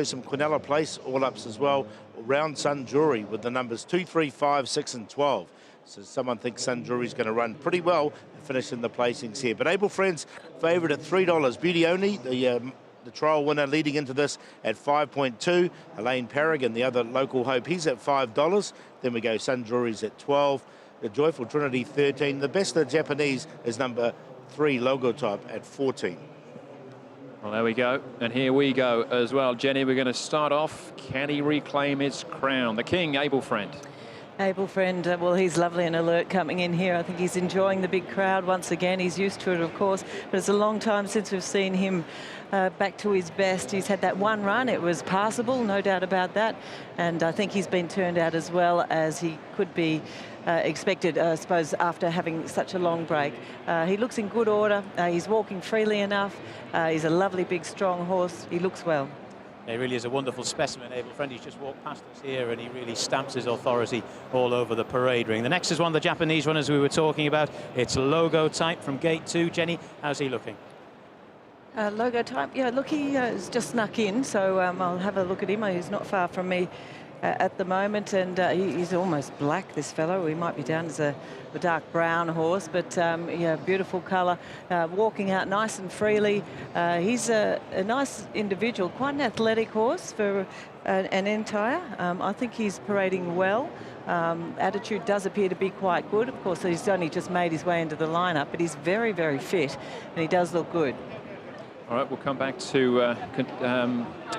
Some Quinella Place all-ups as well. Round Sun Jury with the numbers 2, 3, 5, 6 and 12. So someone thinks Sun Jury's going to run pretty well and finish in the placings here. But Able Friends favoured at $3. Beauty Only, the trial winner leading into this at 5.2. Elaine Paragon, the other local hope, he's at $5. Then we go Sun Jury's at 12. The Joyful Trinity 13. The best of the Japanese is number 3 Logotype at 14. Well, there we go. And here we go as well. Jenny, we're going to start off. Can he reclaim his crown? The King, Able Friend. Able Friend, well, he's lovely and alert coming in here. I think he's enjoying the big crowd once again. He's used to it, of course, but it's a long time since we've seen him back to his best. He's had that one run. It was passable, no doubt about that. And I think he's been turned out as well as he could be expected, I suppose, after having such a long break. He looks in good order. He's walking freely enough. He's a lovely, big, strong horse. He looks well. He really is a wonderful specimen, Able Friend. He's just walked past us here and he really stamps his authority all over the parade ring. The next is one of the Japanese runners we were talking about. It's Logotype from gate 2. Jenny, how's he looking? Logotype, yeah, look, he has just snuck in, so I'll have a look at him. He's not far from me at the moment, and he's almost black, this fellow. He might be down as a dark brown horse, but yeah, beautiful colour, walking out nice and freely. He's a nice individual, quite an athletic horse for an entire. I think he's parading well. Attitude does appear to be quite good. Of course, he's only just made his way into the lineup, but he's very, very fit, and he does look good. All right, we'll come back to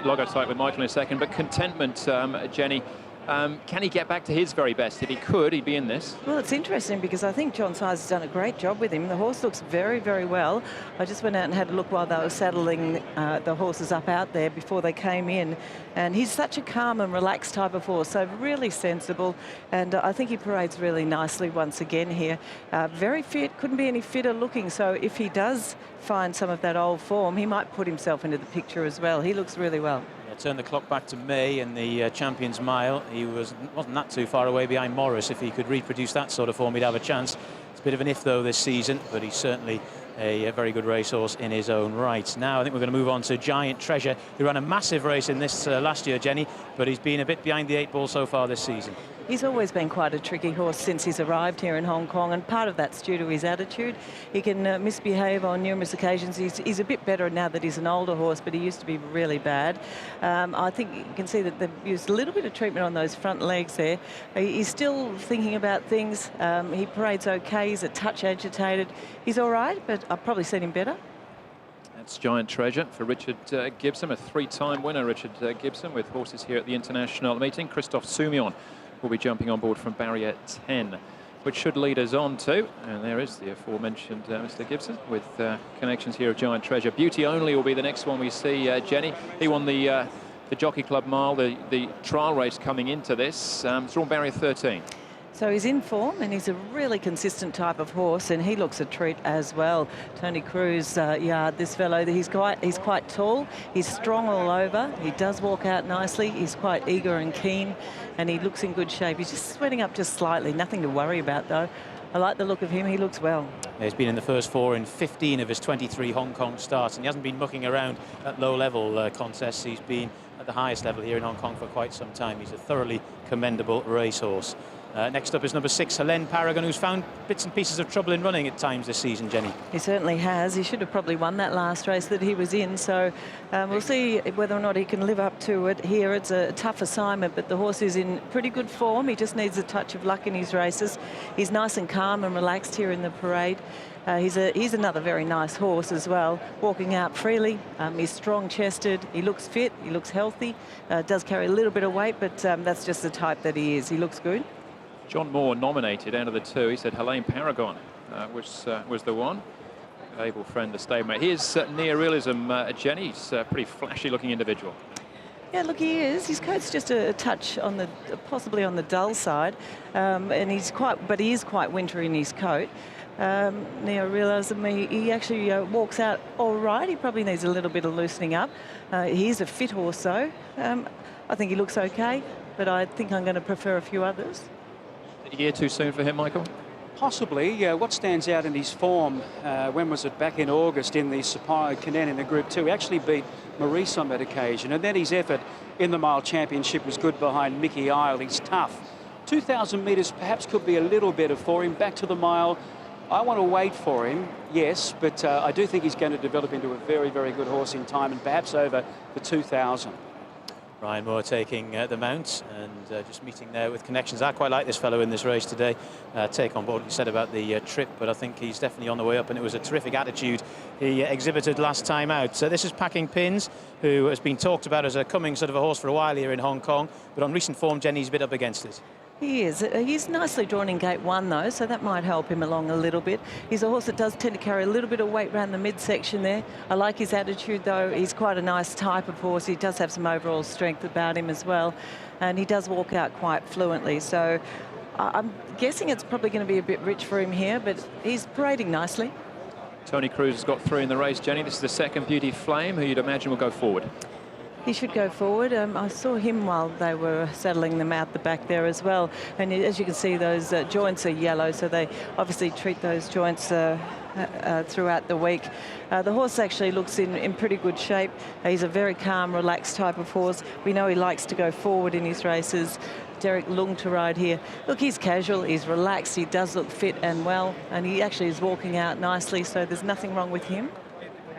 Logotype with Michael in a second. But Contentment, Jenny, can he get back to his very best? If he could, he'd be in this. Well, it's interesting because I think John Size has done a great job with him. The horse looks very, very well. I just went out and had a look while they were saddling the horses up out there before they came in. And he's such a calm and relaxed type of horse, so really sensible. And I think he parades really nicely once again here. Very fit, couldn't be any fitter looking. So if he does find some of that old form, he might put himself into the picture as well. He looks really well. Turn the clock back to May and the Champions Mile. He wasn't that too far away behind Morris. If he could reproduce that sort of form, he'd have a chance. It's a bit of an if, though, this season, but he's certainly a very good racehorse in his own right. Now I think we're going to move on to Giant Treasure, who ran a massive race in this last year, Jenny, but he's been a bit behind the 8 ball so far this season. He's always been quite a tricky horse since he's arrived here in Hong Kong, and part of that's due to his attitude. He can misbehave on numerous occasions. He's a bit better now that he's an older horse, but he used to be really bad. I think you can see that they've used a little bit of treatment on those front legs there. He's still thinking about things. He parades okay. He's a touch agitated. He's all right, but I've probably seen him better. That's Giant Treasure for Richard Gibson, a 3-time winner, Richard Gibson, with horses here at the international meeting. Christophe Soumillon will be jumping on board from barrier 10, which should lead us on to, and there is the aforementioned Mr. Gibson with connections here of Giant Treasure. Beauty Only will be the next one we see, Jenny. He won the Jockey Club Mile, the trial race coming into this. It's on barrier 13. So he's in form, and he's a really consistent type of horse, and he looks a treat as well. Tony Cruz yard, this fellow, he's quite tall, he's strong all over, he does walk out nicely, he's quite eager and keen, and he looks in good shape. He's just sweating up just slightly, nothing to worry about though. I like the look of him, he looks well. He's been in the first 4 in 15 of his 23 Hong Kong starts, and he hasn't been mucking around at low-level contests. He's been at the highest level here in Hong Kong for quite some time. He's a thoroughly commendable racehorse. Next up is number 6, Elaine Paragon, who's found bits and pieces of trouble in running at times this season, Jenny. He certainly has. He should have probably won that last race that he was in, so we'll see whether or not he can live up to it here. It's a tough assignment, but the horse is in pretty good form. He just needs a touch of luck in his races. He's nice and calm and relaxed here in the parade. He's another very nice horse as well, walking out freely. He's strong-chested, he looks fit, he looks healthy, does carry a little bit of weight, but that's just the type that he is. He looks good. John Moore nominated out of the 2. He said Elaine Paragon was the one. Able Friend, the stablemate. He is neorealism, Jenny. He's a pretty flashy-looking individual. Yeah, look, he is. His coat's just a touch on the, possibly on the dull side, and but he is quite wintry in his coat. Neorealism, he actually walks out all right. He probably needs a little bit of loosening up. He is a fit horse, though. I think he looks okay, but I think I'm going to prefer a few others. A year too soon for him, Michael? Possibly. What stands out in his form, when was it, back in August in the Sapporo Canet in the Group 2, he actually beat Maurice on that occasion, and then his effort in the mile championship was good behind Mickey Isle. He's tough. 2,000 metres perhaps could be a little better for him. Back to the mile, I want to wait for him, yes, but I do think he's going to develop into a very, very good horse in time, and perhaps over the 2,000. Ryan Moore taking the mount and just meeting there with connections. I quite like this fellow in this race today. Take on board what you said about the trip, but I think he's definitely on the way up, and it was a terrific attitude he exhibited last time out. So this is Packing Pins, who has been talked about as a coming sort of a horse for a while here in Hong Kong, but on recent form, Jenny's a bit up against it. He is. He's nicely drawn in gate 1 though, so that might help him along a little bit. He's a horse that does tend to carry a little bit of weight around the midsection there. I like his attitude though. He's quite a nice type of horse. He does have some overall strength about him as well, and he does walk out quite fluently. So I'm guessing it's probably going to be a bit rich for him here, but he's parading nicely. Tony Cruz has got 3 in the race, Jenny. This is the second Beauty Flame, who you'd imagine will go forward. He should go forward. I saw him while they were settling them out the back there as well. And as you can see, those joints are yellow, so they obviously treat those joints throughout the week. The horse actually looks in pretty good shape. He's a very calm, relaxed type of horse. We know he likes to go forward in his races. Derek Lung to ride here. Look, he's casual, he's relaxed, he does look fit and well, and he actually is walking out nicely, so there's nothing wrong with him.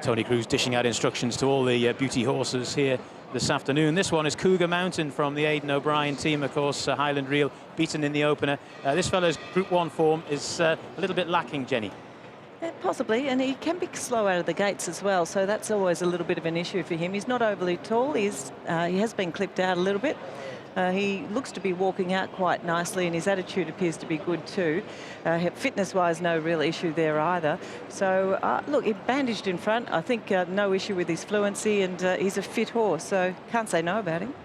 Tony Cruz dishing out instructions to all the beauty horses here this afternoon. This one is Cougar Mountain from the Aidan O'Brien team, of course. Highland Reel beaten in the opener. This fellow's Group 1 form is a little bit lacking, Jenny. Yeah, possibly, and he can be slow out of the gates as well, so that's always a little bit of an issue for him. He's not overly tall. He has been clipped out a little bit. He looks to be walking out quite nicely, and his attitude appears to be good too. Fitness-wise, no real issue there either. So, look, he bandaged in front. I think no issue with his fluency, and he's a fit horse, so can't say no about him.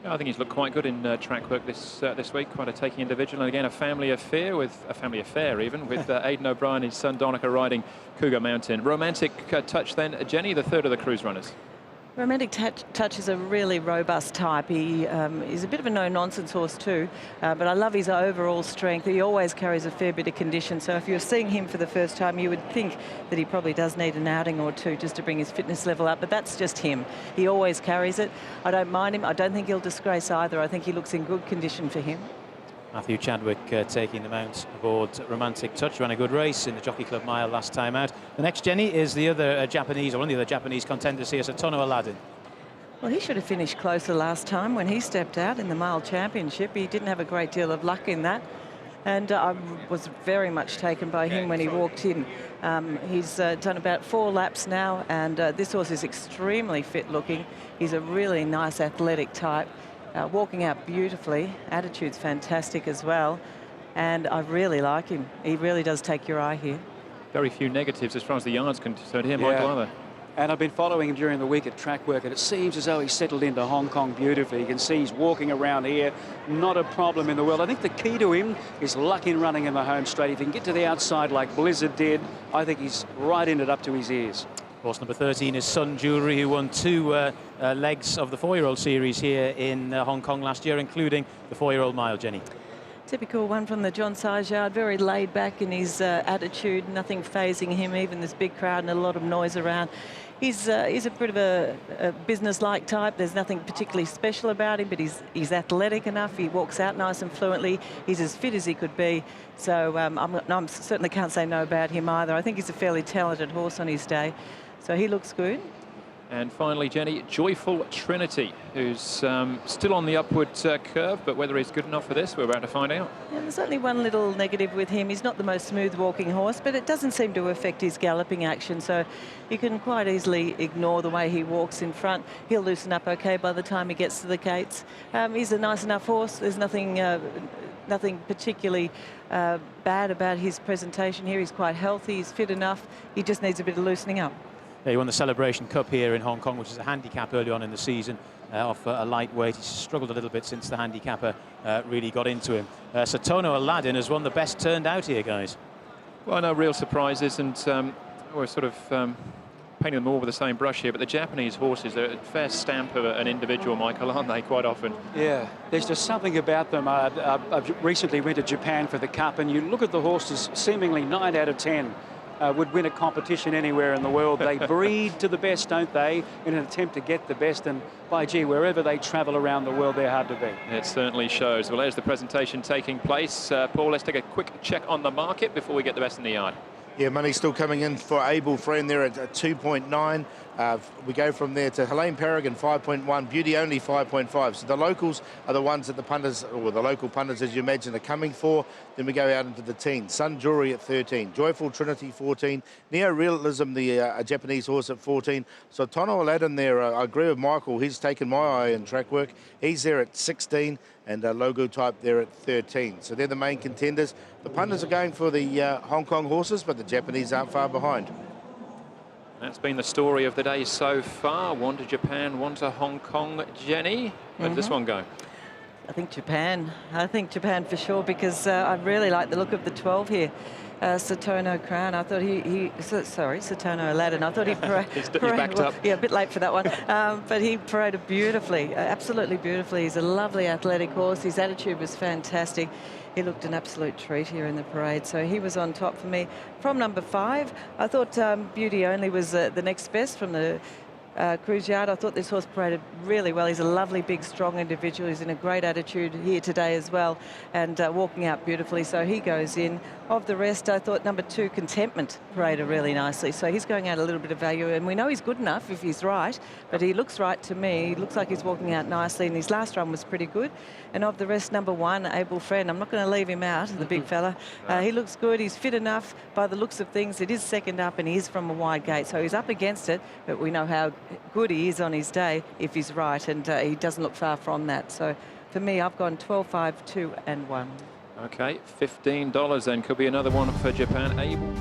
Yeah, I think he's looked quite good in track work this week. Quite a taking individual, and again a family affair with Aidan O'Brien and his son Donica riding Cougar Mountain. Romantic touch then, Jenny, the third of the cruise runners. Romantic Touch is a really robust type. He is a bit of a no-nonsense horse too, but I love his overall strength. He always carries a fair bit of condition, so if you're seeing him for the first time, you would think that he probably does need an outing or two just to bring his fitness level up, but that's just him. He always carries it. I don't mind him. I don't think he'll disgrace either. I think he looks in good condition for him. Matthew Chadwick taking the mount aboard Romantic Touch. Ran a good race in the Jockey Club Mile last time out. The next, Jenny, is the other Japanese, or one of the other Japanese contenders here, Satono Aladdin. Well, he should have finished closer last time when he stepped out in the Mile Championship. He didn't have a great deal of luck in that. And I was very much taken by him when he walked in. He's done about 4 laps now, and this horse is extremely fit looking. He's a really nice athletic type. Walking out beautifully, attitude's fantastic as well, and I really like him. He really does take your eye here. Very few negatives as far as the yard's concerned here, Michael Either. And I've been following him during the week at track work, and it seems as though he's settled into Hong Kong beautifully. You can see he's walking around here, not a problem in the world. I think the key to him is luck in running in the home straight. If he can get to the outside like Blizzard did, I think he's right in it up to his ears. Horse number 13 is Sun Jewelry, who won 2 legs of the 4-year-old series here in Hong Kong last year, including the 4-year-old mile, Jenny. Typical one from the John Size yard, very laid back in his attitude, nothing phasing him, even this big crowd and a lot of noise around. He's a bit of a business-like type. There's nothing particularly special about him, but he's athletic enough. He walks out nice and fluently. He's as fit as he could be. So I certainly can't say no about him either. I think he's a fairly talented horse on his day. So he looks good. And finally, Jenny, Joyful Trinity, who's still on the upward curve, but whether he's good enough for this, we're about to find out. Yeah, there's only one little negative with him. He's not the most smooth walking horse, but it doesn't seem to affect his galloping action, so you can quite easily ignore the way he walks in front. He'll loosen up okay by the time he gets to the gates. He's a nice enough horse. There's nothing particularly bad about his presentation here. He's quite healthy, he's fit enough. He just needs a bit of loosening up. He won the Celebration Cup here in Hong Kong, which is a handicap early on in the season, off a lightweight. He's struggled a little bit since the handicapper really got into him. Satono Aladdin has won the best turned out here, guys. Well, no real surprises, and we're sort of painting them all with the same brush here, but the Japanese horses, they're a fair stamp of an individual, Michael, aren't they, quite often? Yeah, there's just something about them. I've recently went to Japan for the Cup, and you look at the horses, seemingly 9 out of 10 would win a competition anywhere in the world. They breed to the best, don't they, in an attempt to get the best, and by gee, wherever they travel around the world, they're hard to beat. It certainly shows. Well, there's the presentation taking place. Paul, let's take a quick check on the market before we get the best in the yard. Yeah, money's still coming in for Able Friend there at 2.9. We go from there to Helene Paragon 5.1, Beauty Only 5.5. So the locals are the ones that the punters, or the local punters as you imagine, are coming for. Then we go out into the teens. Sun Jewelry at 13, Joyful Trinity 14, Neo Realism, the Japanese horse at 14. So Tono Aladdin there, I agree with Michael, he's taken my eye in track work. He's there at 16 and Logo Type there at 13. So they're the main contenders. The punters are going for the Hong Kong horses, but the Japanese aren't far behind. That's been the story of the day so far. One to Japan, one to Hong Kong. Jenny, where did this one go? I think Japan. I think Japan for sure, because I really like the look of the 12 here. Satono Crown. I thought Satono Aladdin. I thought he you backed up. Yeah, a bit late for that one. But he paraded beautifully, absolutely beautifully. He's a lovely athletic horse. His attitude was fantastic. He looked an absolute treat here in the parade. So he was on top for me. From number 5, I thought Beauty Only was the next best from the Cruise Yard. I thought this horse paraded really well. He's a lovely, big, strong individual. He's in a great attitude here today as well, and walking out beautifully. So he goes in. Of the rest, I thought number 2, Contentment, paraded really nicely. So he's going out a little bit of value, and we know he's good enough if he's right, but he looks right to me. He looks like he's walking out nicely, and his last run was pretty good. And of the rest, number 1, Able Friend. I'm not going to leave him out, the big fella. He looks good. He's fit enough by the looks of things. It is second up, and he is from a wide gate, so he's up against it, but we know how good he is on his day if he's right, and he doesn't look far from that. So for me, I've gone 12, 5, 2 and 1. Okay, $15 then. Could be another one for Japan. Able.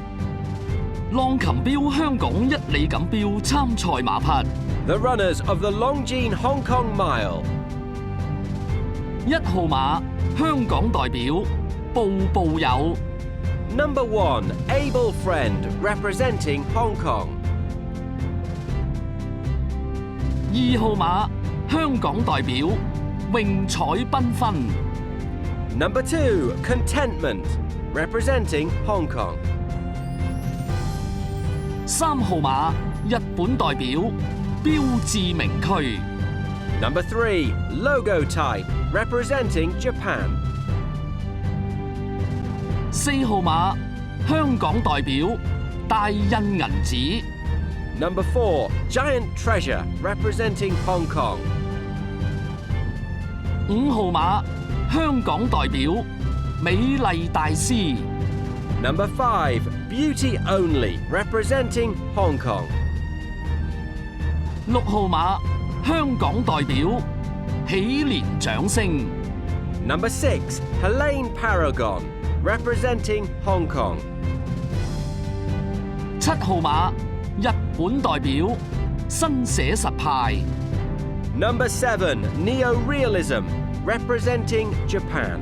浪琴標香港一哩錦標參賽馬匹 The runners of the Longines Hong Kong Mile. 1號馬香港代表步步有 Number 1, Able Friend, representing Hong Kong. 2號馬香港代表榮彩繽紛 Number 2, Contentment, representing Hong Kong. 3號馬日本代表標誌名區 Number 3, Logo Type, representing Japan. 4號馬香港代表大印銀紙 Number 4, Giant Treasure, representing Hong Kong. 5號馬香港代表美麗大師 Number 5, Beauty Only, representing Hong Kong. 6號馬香港代表喜蓮掌聲 Number 6, Helene Paragon, representing Hong Kong. 7號馬日本代表新寫實派 Number 7, Neo Realism, representing Japan.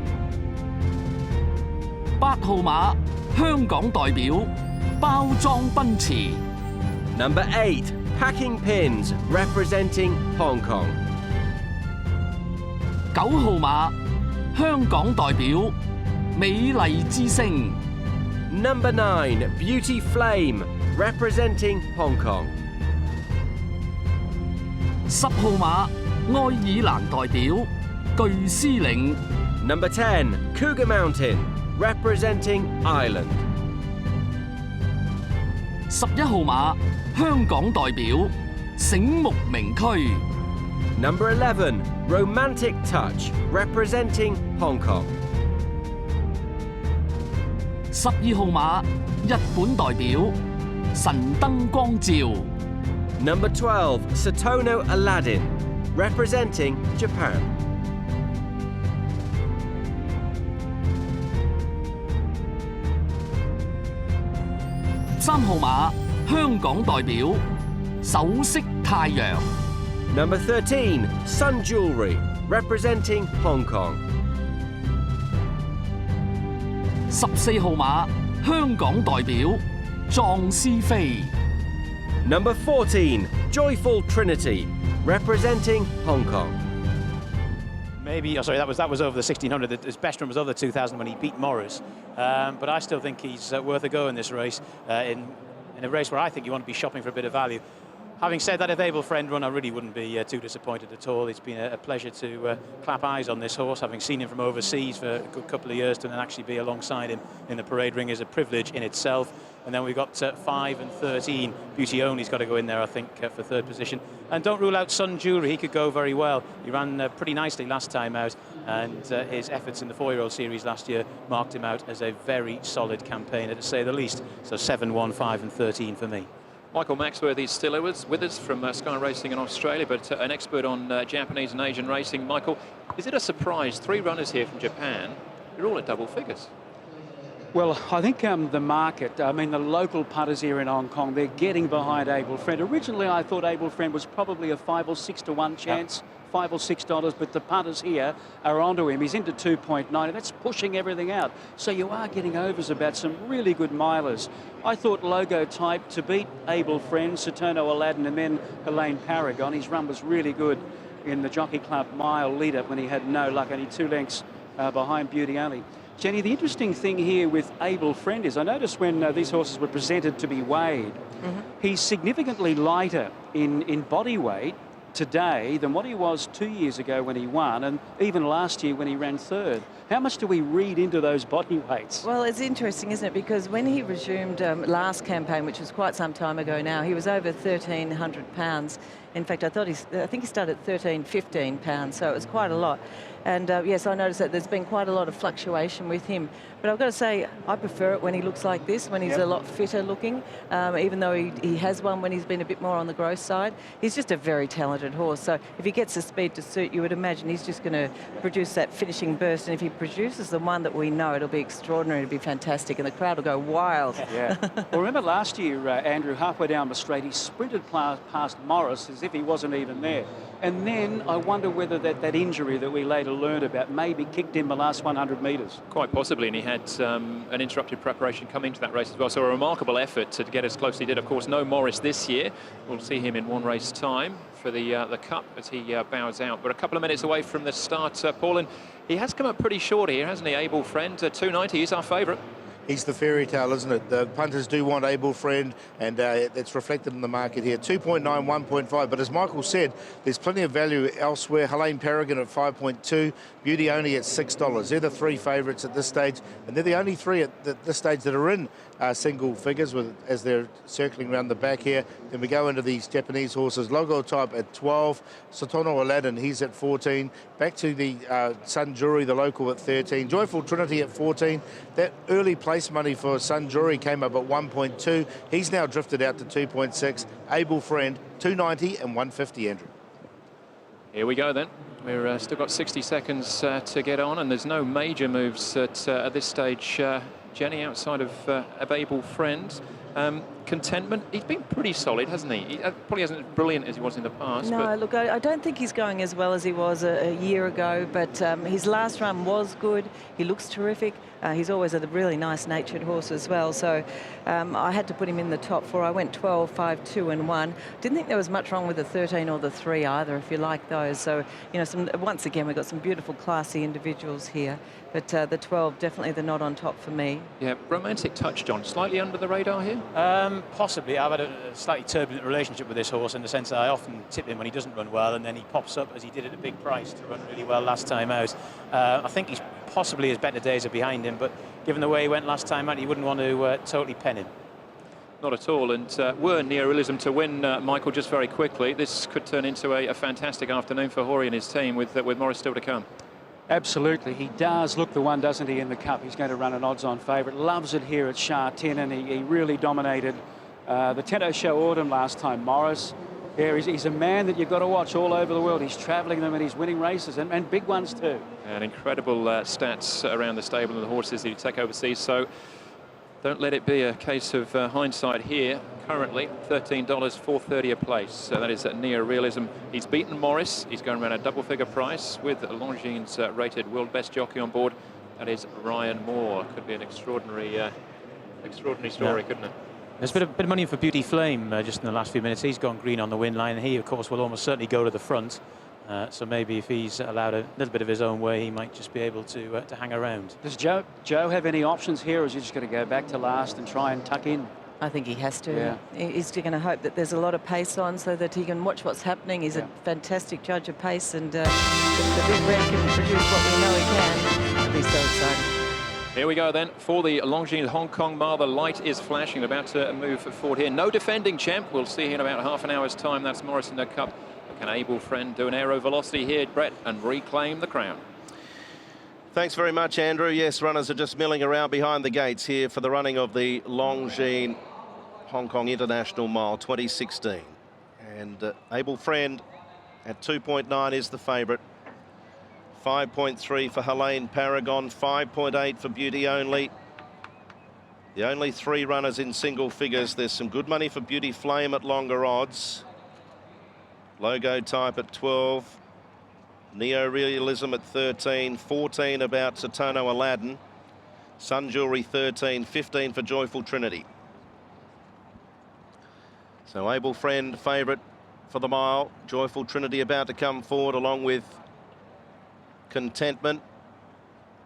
8號馬香港代表包裝奔馳 Number 8, Packing Pins, representing Hong Kong. 9號馬香港代表美麗之星 Number 9, Beauty Flame, representing Hong Kong. 10號馬愛爾蘭代表巨獅嶺 Number 10, Cougar Mountain, representing Ireland. 11號馬香港代表醒目名區 Number 11, Romantic Touch, representing Hong Kong. 12號馬日本代表神燈光照 Number 12, Satono Aladdin, representing Japan. 3號馬香港代表首飾太陽 Number 13, Sun Jewelry, representing Hong Kong. 14號馬香港代表壯思飛 Number 14, Joyful Trinity, representing Hong Kong. Maybe, oh, sorry, that was over the 1600. His best run was over the 2000 when he beat Morris. But I still think he's worth a go in this race, in a race where I think you want to be shopping for a bit of value. Having said that, if Able Friend run, I really wouldn't be too disappointed at all. It's been a pleasure to clap eyes on this horse. Having seen him from overseas for a good couple of years, to then actually be alongside him in the parade ring is a privilege in itself. And then we've got 5 and 13. Beauty Only's got to go in there, I think, for third position. And don't rule out Sun Jewelry. He could go very well. He ran pretty nicely last time out, and his efforts in the 4-year-old series last year marked him out as a very solid campaigner, to say the least. So 7, 1, 5 and 13 for me. Michael Maxworthy is still with us from Sky Racing in Australia, but an expert on Japanese and Asian racing. Michael, is it a surprise? 3 runners here from Japan. They're all at double figures. Well, I think the market, I mean, the local putters here in Hong Kong, they're getting behind Able Friend. Originally, I thought Able Friend was probably a 5 or 6 to 1 chance. $5 or $6, but the putters here are onto him. He's into 2.9. That's pushing everything out. So you are getting overs about some really good milers. I thought Logo Type to beat Able Friend, Saturno Aladdin, and then Helene Paragon. His run was really good in the Jockey Club mile lead-up when he had no luck, only 2 lengths behind Beauty Only. Jenny, the interesting thing here with Able Friend is I noticed when these horses were presented to be weighed, he's significantly lighter in body weight today than what he was 2 years ago when he won, and even last year when he ran third. How much do we read into those body weights? Well, it's interesting, isn't it? Because when he resumed last campaign, which was quite some time ago now, he was over 1,300 pounds. In fact, I think he started at 15 pounds, so it was quite a lot. And yes, I noticed that there's been quite a lot of fluctuation with him. But I've got to say, I prefer it when he looks like this, when he's a lot fitter looking, even though he has won when he's been a bit more on the gross side. He's just a very talented horse. So if he gets the speed to suit, you would imagine he's just going to produce that finishing burst. And if he produces the one that we know, it'll be extraordinary, it'll be fantastic, and the crowd will go wild. Yeah. Well, remember last year, Andrew, halfway down the straight, he sprinted past Morris as if he wasn't even there. And then I wonder whether that injury that we later learned about maybe kicked him the last 100 metres. Quite possibly, and he had an interrupted preparation coming into that race as well. So a remarkable effort to get as close as he did. Of course, no Morris this year. We'll see him in 1 race time for the Cup as he bows out. But a couple of minutes away from the start, Paul, and he has come up pretty short here, hasn't he? Able Friend, 290 is our favourite. He's the fairy tale, isn't it? The punters do want Able Friend, and it's reflected in the market here. 2.9, 1.5. But as Michael said, there's plenty of value elsewhere. Helene Paragon at 5.2, Beauty Only at $6. They're the 3 favourites at this stage, and they're the only 3 at this stage that are in single figures as they're circling around the back here. Then we go into these Japanese horses. Logo Type at 12, Saturno Aladdin, he's at 14. Back to the Sun Jury, the local, at 13. Joyful Trinity at 14. That early place money for Sun Jury came up at 1.2. He's now drifted out to 2.6. Able Friend, 290 and 150, Andrew. Here we go then. We're still got 60 seconds to get on, and there's no major moves at this stage, Jenny, outside of Able Friend. Contentment, he's been pretty solid, hasn't he? He probably isn't as brilliant as he was in the past. No, but look, I don't think he's going as well as he was a year ago, but his last run was good. He looks terrific. He's always a really nice-natured horse as well, so I had to put him in the top 4. I went 12, 5, 2 and 1. Didn't think there was much wrong with the 13 or the 3 either, if you like those. So, you know, once again, we've got some beautiful, classy individuals here, but the 12, definitely the nod on top for me. Yeah, romantic touch, John. Slightly under the radar here? Possibly. I've had a slightly turbulent relationship with this horse in the sense that I often tip him when he doesn't run well, and then he pops up, as he did at a big price, to run really well last time out. I think he's possibly his better days are behind him, but given the way he went last time out, you wouldn't want to totally pen him. Not at all, and were Neorealism to win, Michael, just very quickly, this could turn into a fantastic afternoon for Horry and his team with Morris still to come. Absolutely, he does look the one, doesn't he, in the Cup. He's going to run an odds-on favourite. Loves it here at Sha Tin, and he really dominated the Tento Show Autumn last time. Morris, yeah, he's a man that you've got to watch all over the world. He's travelling them and he's winning races, and big ones too. And incredible stats around the stable and the horses that you take overseas, so don't let it be a case of hindsight here. Currently, $13, $4.30 a place. So that is Neorealism. He's beaten Morris. He's going around a double-figure price with Longines rated world best jockey on board. That is Ryan Moore. Could be an extraordinary story, couldn't it? There's been a bit of money for Beauty Flame just in the last few minutes. He's gone green on the win line. He, of course, will almost certainly go to the front. So maybe if he's allowed a little bit of his own way, he might just be able to hang around. Does Joe have any options here, or is he just going to go back to last and try and tuck in? I think he has to. Yeah. He's going to hope that there's a lot of pace on so that he can watch what's happening. He's a fantastic judge of pace, and if the big red can produce what we know he can, it'll be so exciting. Here we go then for the Longines Hong Kong Mile. The light is flashing, about to move forward here. No defending champ. We'll see in about half an hour's time. That's Morrison the Cup. Can Able Friend do an aero velocity here, Brett, and reclaim the crown? Thanks very much, Andrew. Yes, runners are just milling around behind the gates here for the running of the Longines Hong Kong International Mile 2016. And Able Friend at 2.9 is the favourite. 5.3 for Helene Paragon, 5.8 for Beauty Only. The only 3 runners in single figures. There's some good money for Beauty Flame at longer odds. Logo Type at 12. Neo Realism at 13. 14 about Satono Aladdin. Sun Jewelry 13. 15 for Joyful Trinity. So Able Friend favourite for the mile. Joyful Trinity about to come forward along with Contentment.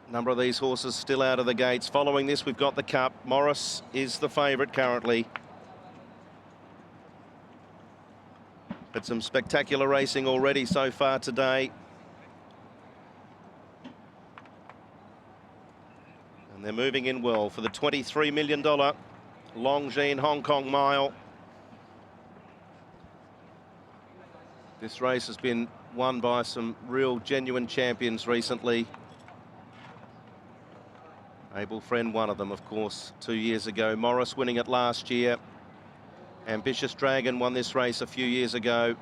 A number of these horses still out of the gates. Following this, we've got the Cup. Morris is the favourite currently. But some spectacular racing already so far today. And they're moving in well for the $23 million Longines Hong Kong Mile. This race has been won by some real genuine champions recently. Able Friend, one of them, of course, 2 years ago. Morris winning it last year. Ambitious Dragon won this race a few years ago.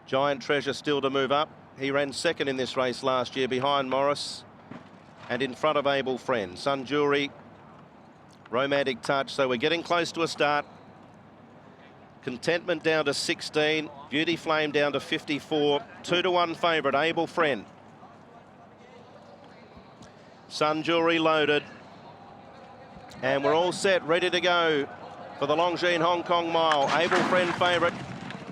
Giant Treasure still to move up. He ran second in this race last year behind Morris and in front of Able Friend. Sun Jewelry, Romantic Touch. So we're getting close to a start. Contentment down to 16. Beauty Flame down to 54. 2-1 favourite, Able Friend. Sun Jewelry loaded. And we're all set, ready to go for the Longines Hong Kong Mile. Able Friend favourite.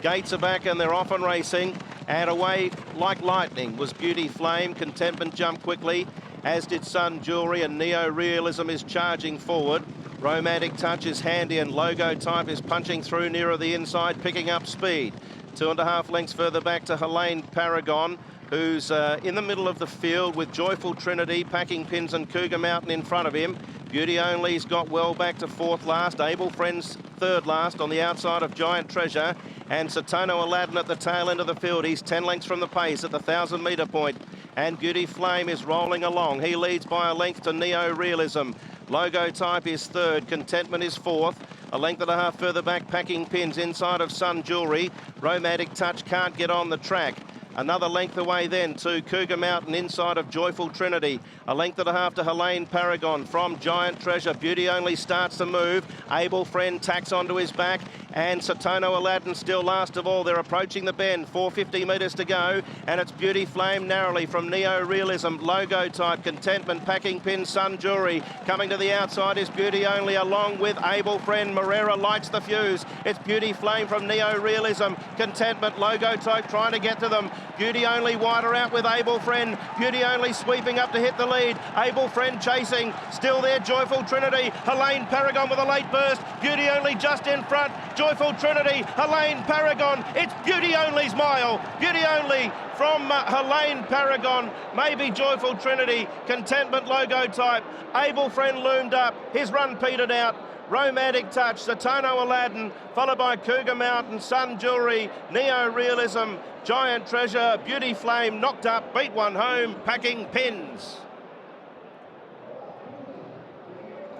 Gates are back and they're off and racing. And away like lightning was Beauty Flame. Contentment jumped quickly, as did Sun Jewelry, and Neo Realism is charging forward. Romantic Touch is handy, and Logo Type is punching through nearer the inside, picking up speed. 2.5 lengths further back to Helene Paragon, who's in the middle of the field with Joyful Trinity, Packing Pins and Cougar Mountain in front of him. Beauty Only's got well back to 4th last. Able Friend's 3rd last on the outside of Giant Treasure. And Satono Aladdin at the tail end of the field. He's 10 lengths from the pace at the 1,000-metre point. And Beauty Flame is rolling along. He leads by a length to Neo Realism. Logo Type is 3rd. Contentment is 4th. A length and a half further back, Packing Pins inside of Sun Jewelry. Romantic Touch can't get on the track. Another length away then to Cougar Mountain inside of Joyful Trinity. A length and a half to Helene Paragon from Giant Treasure. Beauty Only starts to move. Able Friend tacks onto his back. And Satono Aladdin still last of all. They're approaching the bend. 450 metres to go. And it's Beauty Flame narrowly from Neo Realism. Logo Type, Contentment, Packing Pin, Sun Jewelry. Coming to the outside is Beauty Only along with Able Friend. Morera lights the fuse. It's Beauty Flame from Neo Realism. Contentment, Logo Type trying to get to them. Beauty Only wider out with Able Friend. Beauty Only sweeping up to hit the lead. Able Friend chasing. Still there, Joyful Trinity. Helene Paragon with a late burst. Beauty Only just in front. Joyful Trinity, Helene Paragon. It's Beauty Only's mile. Beauty Only from Helene Paragon. Maybe Joyful Trinity. Contentment, Logo Type. Able Friend loomed up. His run petered out. Romantic Touch, Satono Aladdin, followed by Cougar Mountain, Sun Jewelry, Neo Realism, Giant Treasure, Beauty Flame knocked up, beat one home, Packing Pins.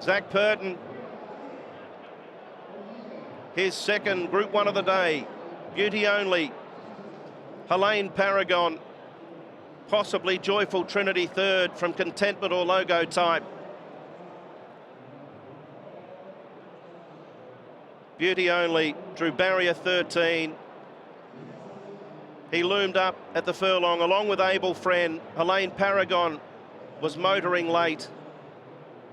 Zach Purton, his 2nd Group 1 of the day. Beauty Only, Helene Paragon, possibly Joyful Trinity 3rd from Contentment or Logo Type. Beauty Only drew barrier 13. He loomed up at the furlong along with Able Friend. Helene Paragon was motoring late.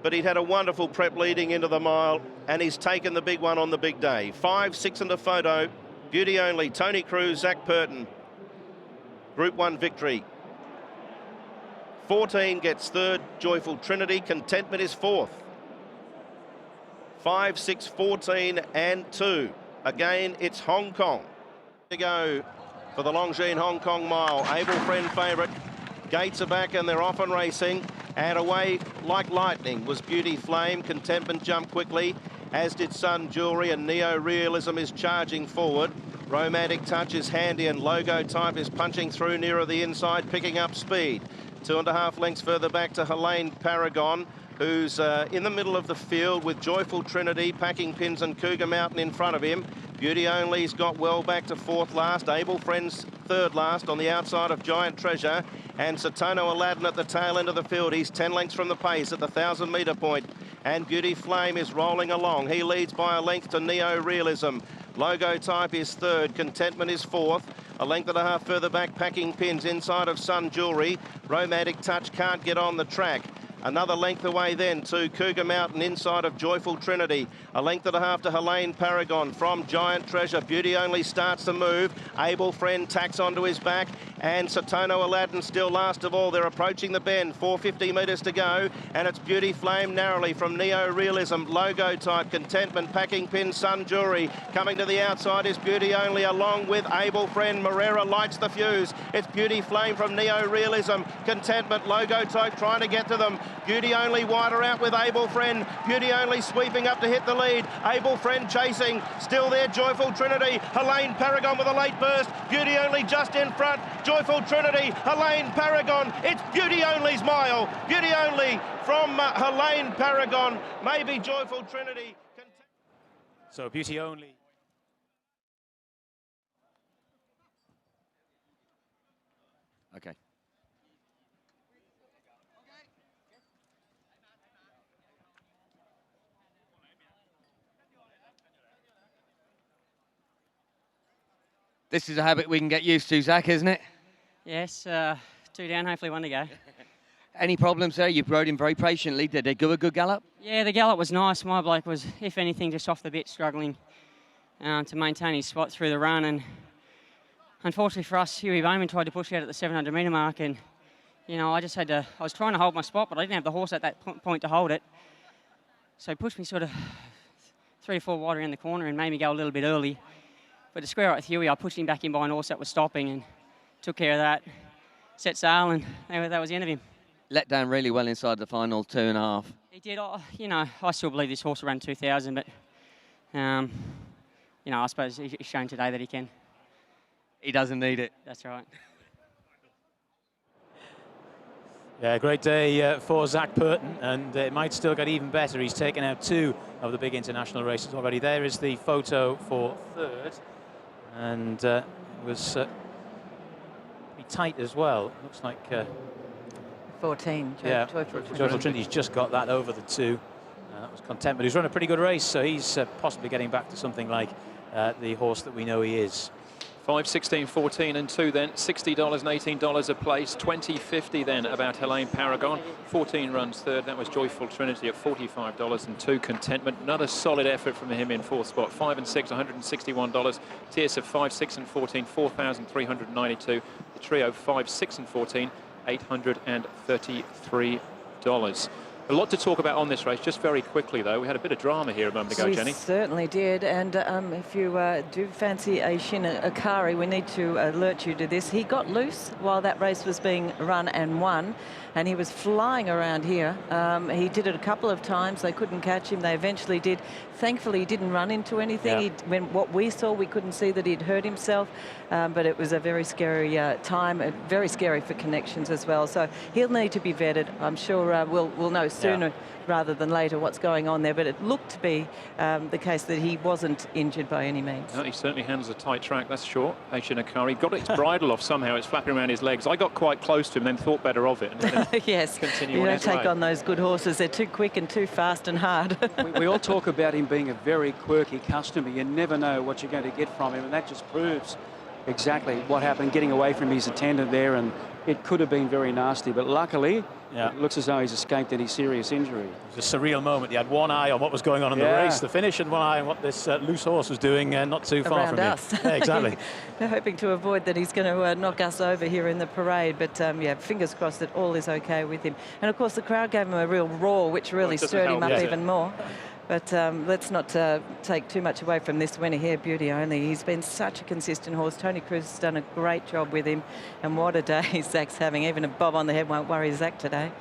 but he'd had a wonderful prep leading into the mile, and he's taken the big one on the big day. 5, 6 and a photo. Beauty Only, Tony Cruz, Zach Purton. Group 1 victory. 14 gets third. Joyful Trinity. Contentment is fourth. 5, 6, 14 and 2. Again, it's Hong Kong. To go for the Longines Hong Kong mile. Able Friend favourite. Gates are back and they're off and racing. And away like lightning was Beauty Flame. Contentment jumped quickly, as did Sun Jewelry, and Neo Realism is charging forward. Romantic Touch is handy, and Logo Type is punching through nearer the inside, picking up speed. 2.5 lengths further back to Helene Paragon, who's in the middle of the field with Joyful Trinity, Packing Pins and Cougar Mountain in front of him. Beauty Only's got well back to fourth last. Able Friends third last on the outside of Giant Treasure. And Satono Aladdin at the tail end of the field. He's 10 lengths from the pace at the 1,000-metre point. And Beauty Flame is rolling along. He leads by a length to Neo Realism. Logo Type is third. Contentment is fourth. A length and a half further back, Packing Pins inside of Sun Jewelry. Romantic Touch can't get on the track. Another length away then to Cougar Mountain inside of Joyful Trinity. A length and a half to Helene Paragon from Giant Treasure. Beauty Only starts to move. Able Friend tacks onto his back. And Satono Aladdin still last of all. They're approaching the bend. 450 metres to go. And it's Beauty Flame narrowly from Neo Realism. Logo Type, Contentment, Packing Pin, Sun Jewelry. Coming to the outside is Beauty Only along with Able Friend. Morera lights the fuse. It's Beauty Flame from Neo Realism. Contentment, Logo Type trying to get to them. Beauty Only wider out with Able Friend. Beauty Only sweeping up to hit the lead. Able Friend chasing. Still there, Joyful Trinity. Helene Paragon with a late burst. Beauty Only just in front. Joyful Trinity, Helene Paragon. It's Beauty Only's mile. Beauty Only from Helene Paragon. Maybe Joyful Trinity. So Beauty Only. Okay. This is a habit we can get used to, Zach, isn't it? Yes, 2 down, hopefully 1 to go. Any problems there? You rode him very patiently. Did they do a good gallop? Yeah, the gallop was nice. My bloke was, if anything, just off the bit, struggling to maintain his spot through the run. And unfortunately for us, Huey Bowman tried to push out at the 700-metre mark. And, you know, I was trying to hold my spot, but I didn't have the horse at that point to hold it. So he pushed me sort of 3 or 4 wide around the corner and made me go a little bit early. But to square up with Huey, I pushed him back in by an horse that was stopping and took care of that, set sail, and that was the end of him. Let down really well inside the final 2.5. He did. You know, I still believe this horse will run 2,000, but, you know, I suppose he's shown today that he can. He doesn't need it. That's right. Yeah, great day for Zach Purton, and it might still get even better. He's taken out 2 of the big international races already. There is the photo for third, and it was pretty tight as well. Looks like 14. Yeah, Joyful Trinity's just got that over the 2. That was Contentment. He's run a pretty good race, so he's possibly getting back to something like the horse that we know he is. 5, 16, 14 and 2 then, $60 and $18 a place, 20.50 then about Helene Paragon. 14 runs third, that was Joyful Trinity at $45 and 2. Contentment, another solid effort from him in fourth spot. 5 and 6, $161. Tierce of 5, 6 and 14, $4,392. The trio 5, 6 and 14, $833. A lot to talk about on this race. Just very quickly, though, we had a bit of drama here a moment ago, Jenny. We certainly did. And if you do fancy a HKIR, we need to alert you to this. He got loose while that race was being run and won, and he was flying around here. He did it a couple of times. They couldn't catch him. They eventually did. Thankfully, he didn't run into anything. Yeah. When what we saw, we couldn't see that he'd hurt himself, but it was a very scary time, very scary for connections as well. So he'll need to be vetted. I'm sure we'll know sooner rather than later what's going on there, but it looked to be the case that he wasn't injured by any means. No, he certainly handles a tight track, that's sure. HKIR, he got its bridle off somehow. It's flapping around his legs. I got quite close to him, then thought better of it. And yes, you don't take on those good horses. They're too quick and too fast and hard. we all talk about him being a very quirky customer. You never know what you're going to get from him, and that just proves exactly what happened, getting away from his attendant there, and it could have been very nasty, but luckily it looks as though he's escaped any serious injury. It was a surreal moment. He had one eye on what was going on in the race, the finish, and one eye on what this loose horse was doing not too far from us. him. Yeah, exactly. They're hoping to avoid that he's going to knock us over here in the parade, but yeah, fingers crossed that all is okay with him. And of course the crowd gave him a real roar, which really stirred him up even more. But let's not take too much away from this winner here, Beauty Only. He's been such a consistent horse. Tony Cruz has done a great job with him. And what a day Zach's having. Even a bob on the head won't worry Zach today.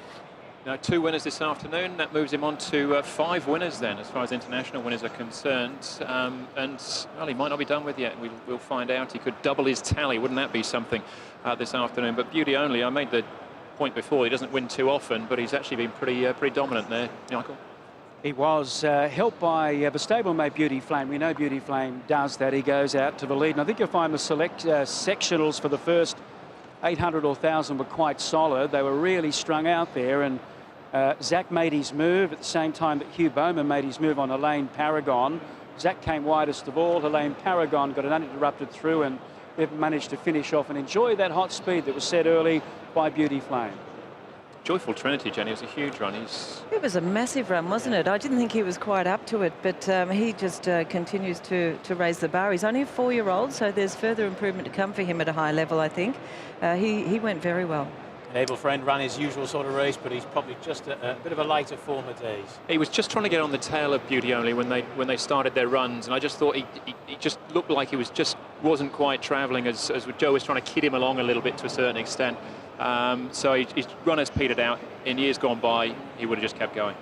Now 2 winners this afternoon. That moves him on to 5 winners then, as far as international winners are concerned. And, well, he might not be done with yet. We'll find out. He could double his tally. Wouldn't that be something this afternoon? But Beauty Only, I made the point before, he doesn't win too often, but he's actually been pretty dominant there, Michael. He was helped by the stablemate Beauty Flame. We know Beauty Flame does that. He goes out to the lead. And I think you'll find the select sectionals for the first 800 or 1,000 were quite solid. They were really strung out there. And Zach made his move at the same time that Hugh Bowman made his move on Elaine Paragon. Zach came widest of all. Elaine Paragon got an uninterrupted through, and they've managed to finish off and enjoy that hot speed that was set early by Beauty Flame. Joyful Trinity, Jenny, it was a huge run. It was a massive run, wasn't it? I didn't think he was quite up to it, but he just continues to raise the bar. He's only a 4-year-old, so there's further improvement to come for him at a high level, I think. He went very well. An able friend ran his usual sort of race, but he's probably just a bit of a lighter form of days. He was just trying to get on the tail of Beauty Only when they started their runs, and I just thought he just looked like he wasn't quite travelling as Joe was trying to kid him along a little bit to a certain extent. So his run has petered out. In years gone by, he would have just kept going.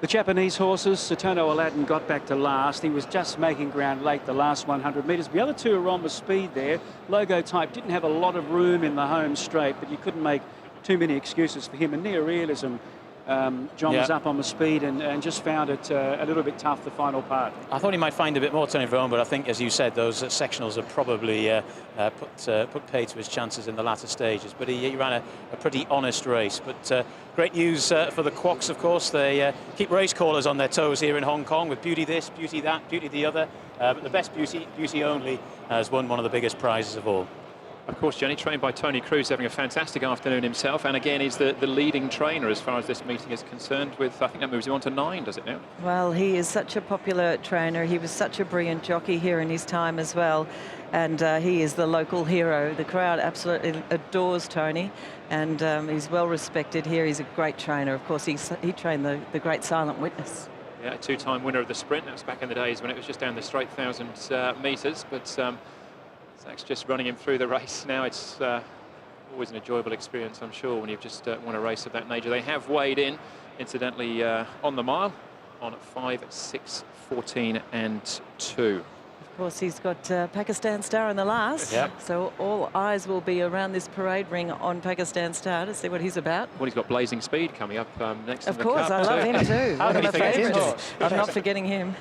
The Japanese horses, Saturno Aladdin got back to last. He was just making ground late the last 100 metres. The other two were on the speed there. Logo Type didn't have a lot of room in the home straight, but you couldn't make too many excuses for him. And Near Realism, John was up on the speed and just found it a little bit tough, the final part. I thought he might find a bit more turning home, but I think, as you said, those sectionals have probably put pay to his chances in the latter stages. But he ran a pretty honest race. But great news for the Quocks, of course. They keep race callers on their toes here in Hong Kong with Beauty this, Beauty that, Beauty the other. But the best Beauty Only has won one of the biggest prizes of all. Of course, Jenny, trained by Tony Cruz, having a fantastic afternoon himself, and again is the leading trainer as far as this meeting is concerned, with, I think that moves him on to 9, does it now? Well, he is such a popular trainer. He was such a brilliant jockey here in his time as well, and he is the local hero. The crowd absolutely adores Tony, and he's well respected here. He's a great trainer. Of course, he trained the great Silent Witness. Yeah, a 2-time winner of the sprint. That was back in the days when it was just down the straight 1,000 metres, but Zach's just running him through the race now. It's always an enjoyable experience, I'm sure, when you've just won a race of that nature. They have weighed in, incidentally, on the mile, on 5, 6, 14 and 2. Of course, he's got Pakistan Star in the last, so all eyes will be around this parade ring on Pakistan Star to see what he's about. Well, he's got Blazing Speed coming up next. Of course, I love him too. One of my favourites. I'm not forgetting him.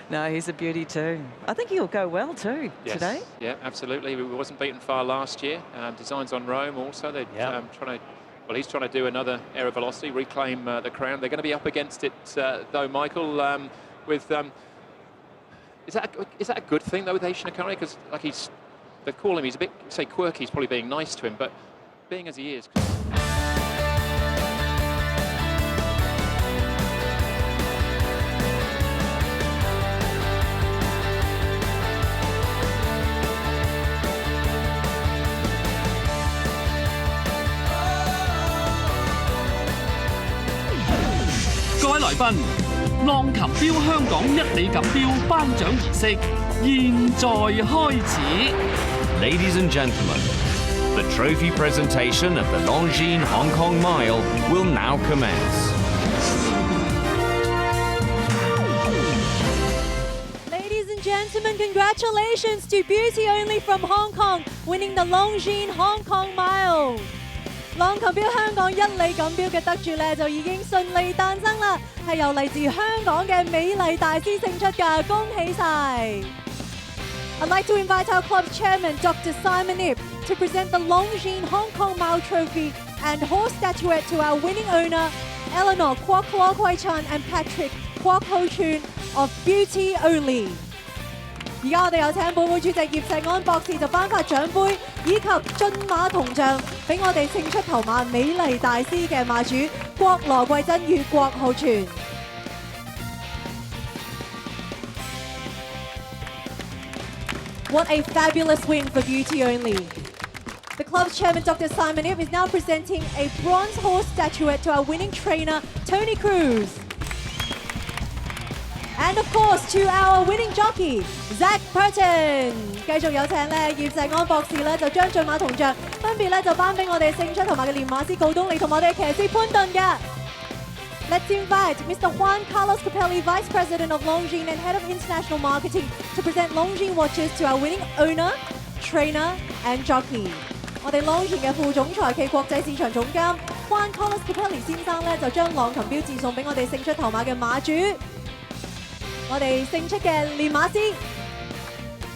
No, he's a beauty too. I think he'll go well too today. Yeah, absolutely. He wasn't beaten far last year. Designs on Rome also. They're trying to. Well, he's trying to do another Air of Velocity, reclaim the crown. They're going to be up against it though, Michael, with. Is that a good thing though with HKIR? Because like they call him, he's a bit, say, quirky. He's probably being nice to him, but being as he is.各位來賓，浪琴標香港一哩錦標頒獎儀式現在開始。Ladies and gentlemen, the trophy presentation of the Longines Hong Kong Mile will now commence. Ladies and gentlemen, congratulations to Beauty Only from Hong Kong, winning the Longines Hong Kong Mile. 浪琴標香港一哩錦標嘅得主咧就已經順利誕生啦，係由嚟自香港嘅美麗大師勝出㗎，恭喜晒！ I'd like to invite our club's chairman, Dr. Simon Ip, to present the Longines Hong Kong Mile Trophy and horse statuette to our winning owner, Eleanor Kwok Kwok Hui Chan and Patrick Kwok Ho Chun of Beauty Only. 而家我哋有請本會主席葉錫安博士就頒發獎杯以及駿馬銅像俾我哋勝出頭馬美麗大師嘅馬主郭羅桂珍與郭浩全。What a fabulous win for Beauty Only. The club's chairman, Dr. Simon Ip, is now presenting a bronze horse statuette to our winning trainer, Tony Cruz. And of course, to our winning jockey, Zach Burton. 繼續有請咧葉錫安博士咧，就將駿馬銅像分別咧就頒俾我哋勝出同埋嘅練馬師告東尼同我哋嘅騎師潘頓嘅。Let's invite Mr. Juan Carlos Capelli, Vice President of Longines and Head of International Marketing, to present Longines watches to our winning owner, trainer, and jockey. 我哋 Longines 嘅副總裁暨國際市場總監 Juan Carlos Capelli 先生咧，就將浪琴標誌送俾我哋勝出頭馬嘅馬主，我哋勝出嘅練馬師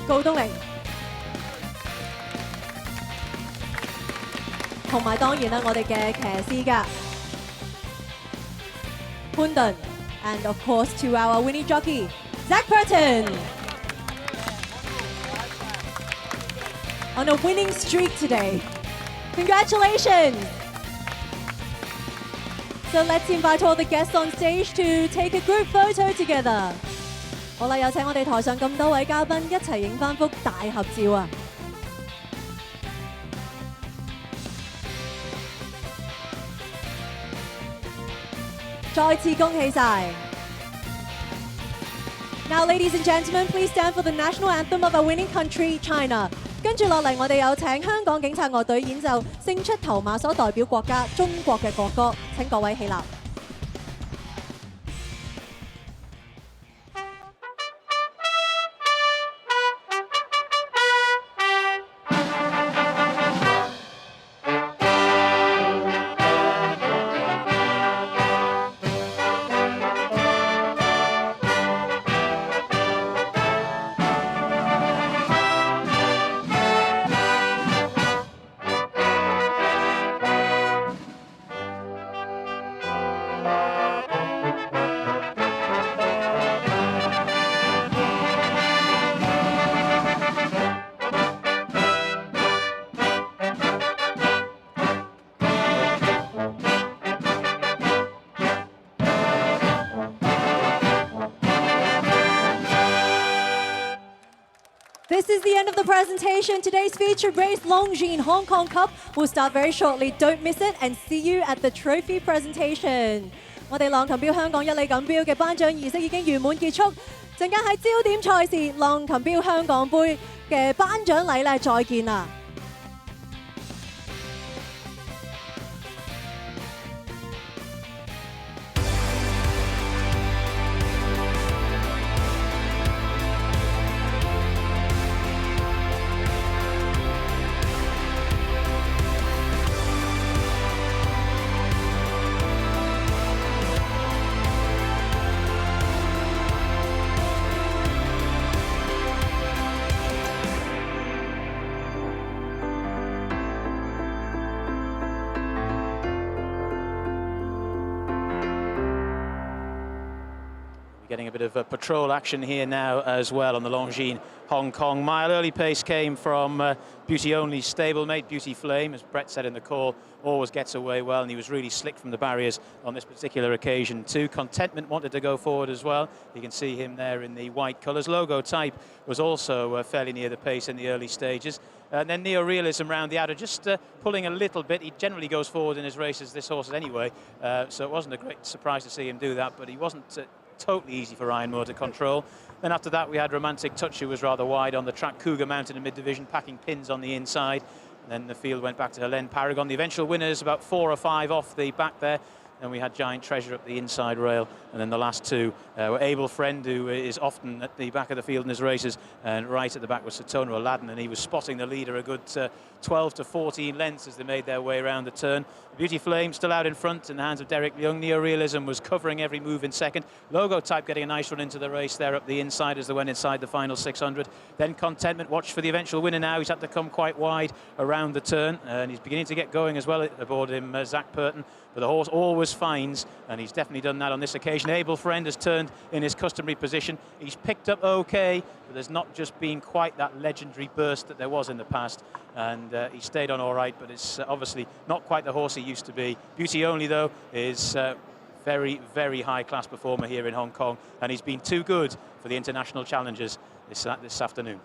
告東尼，同埋當然啦，我哋嘅騎師㗎潘頓 ，and of course to our winning jockey Zach Burton. On a winning streak today. Congratulations! So let's invite all the guests on stage to take a group photo together. 好啦，有請我哋台上咁多位嘉賓一齊影返幅大合照啊！再次恭喜晒！ Now, ladies and gentlemen, please stand for the national anthem of our winning country, China. 跟住落嚟，我哋有請香港警察樂隊演奏勝出頭馬所代表國家中國嘅國歌。請各位起立。This is the end of the presentation. Today's featured race, Longines Hong Kong Cup, will start very shortly. Don't miss it and see you at the trophy presentation. 我哋浪琴標香港一哩錦標嘅頒獎儀式已經圓滿結束。陣間喺焦點賽事浪琴標香港杯嘅頒獎禮咧，再見啦！Getting a bit of patrol action here now as well on the Longines Hong Kong Mile. Early pace came from Beauty Only's stablemate, Beauty Flame, as Brett said in the call, always gets away well, and he was really slick from the barriers on this particular occasion too. Contentment wanted to go forward as well. You can see him there in the white colours. Logo Type was also fairly near the pace in the early stages. And then Neorealism round the outer, just pulling a little bit. He generally goes forward in his races, this horse anyway, so it wasn't a great surprise to see him do that, but he wasn't totally easy for Ryan Moore to control. Then after that we had Romantic Touch, who was rather wide on the track. Cougar Mountain in mid-division, packing pins on the inside. And then the field went back to Helene Paragon. The eventual winners about 4 or 5 off the back there. Then we had Giant Treasure up the inside rail, and then the last two were Able Friend, who is often at the back of the field in his races, and right at the back was Satona Aladdin, and he was spotting the leader a good 12 to 14 lengths as they made their way around the turn. Beauty Flame still out in front in the hands of Derek Young. Neorealism was covering every move in second. Logo Type getting a nice run into the race there up the inside as they went inside the final 600. Then Contentment, watch for the eventual winner now. He's had to come quite wide around the turn, and he's beginning to get going as well aboard him, Zach Burton. But the horse always those finds, and he's definitely done that on this occasion. Abel Friend has turned in his customary position. He's picked up okay, but there's not just been quite that legendary burst that there was in the past, and he stayed on all right, but it's obviously not quite the horse he used to be. Beauty Only, though, is very, very high-class performer here in Hong Kong, and he's been too good for the international challengers this afternoon.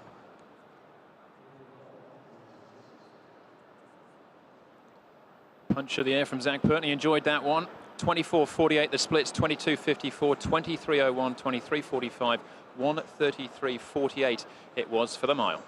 Punch of the air from Zach Purtney, enjoyed that one. 24.48 the splits, 22.54, 23.01, 23.45, 1:33.48 it was for the mile.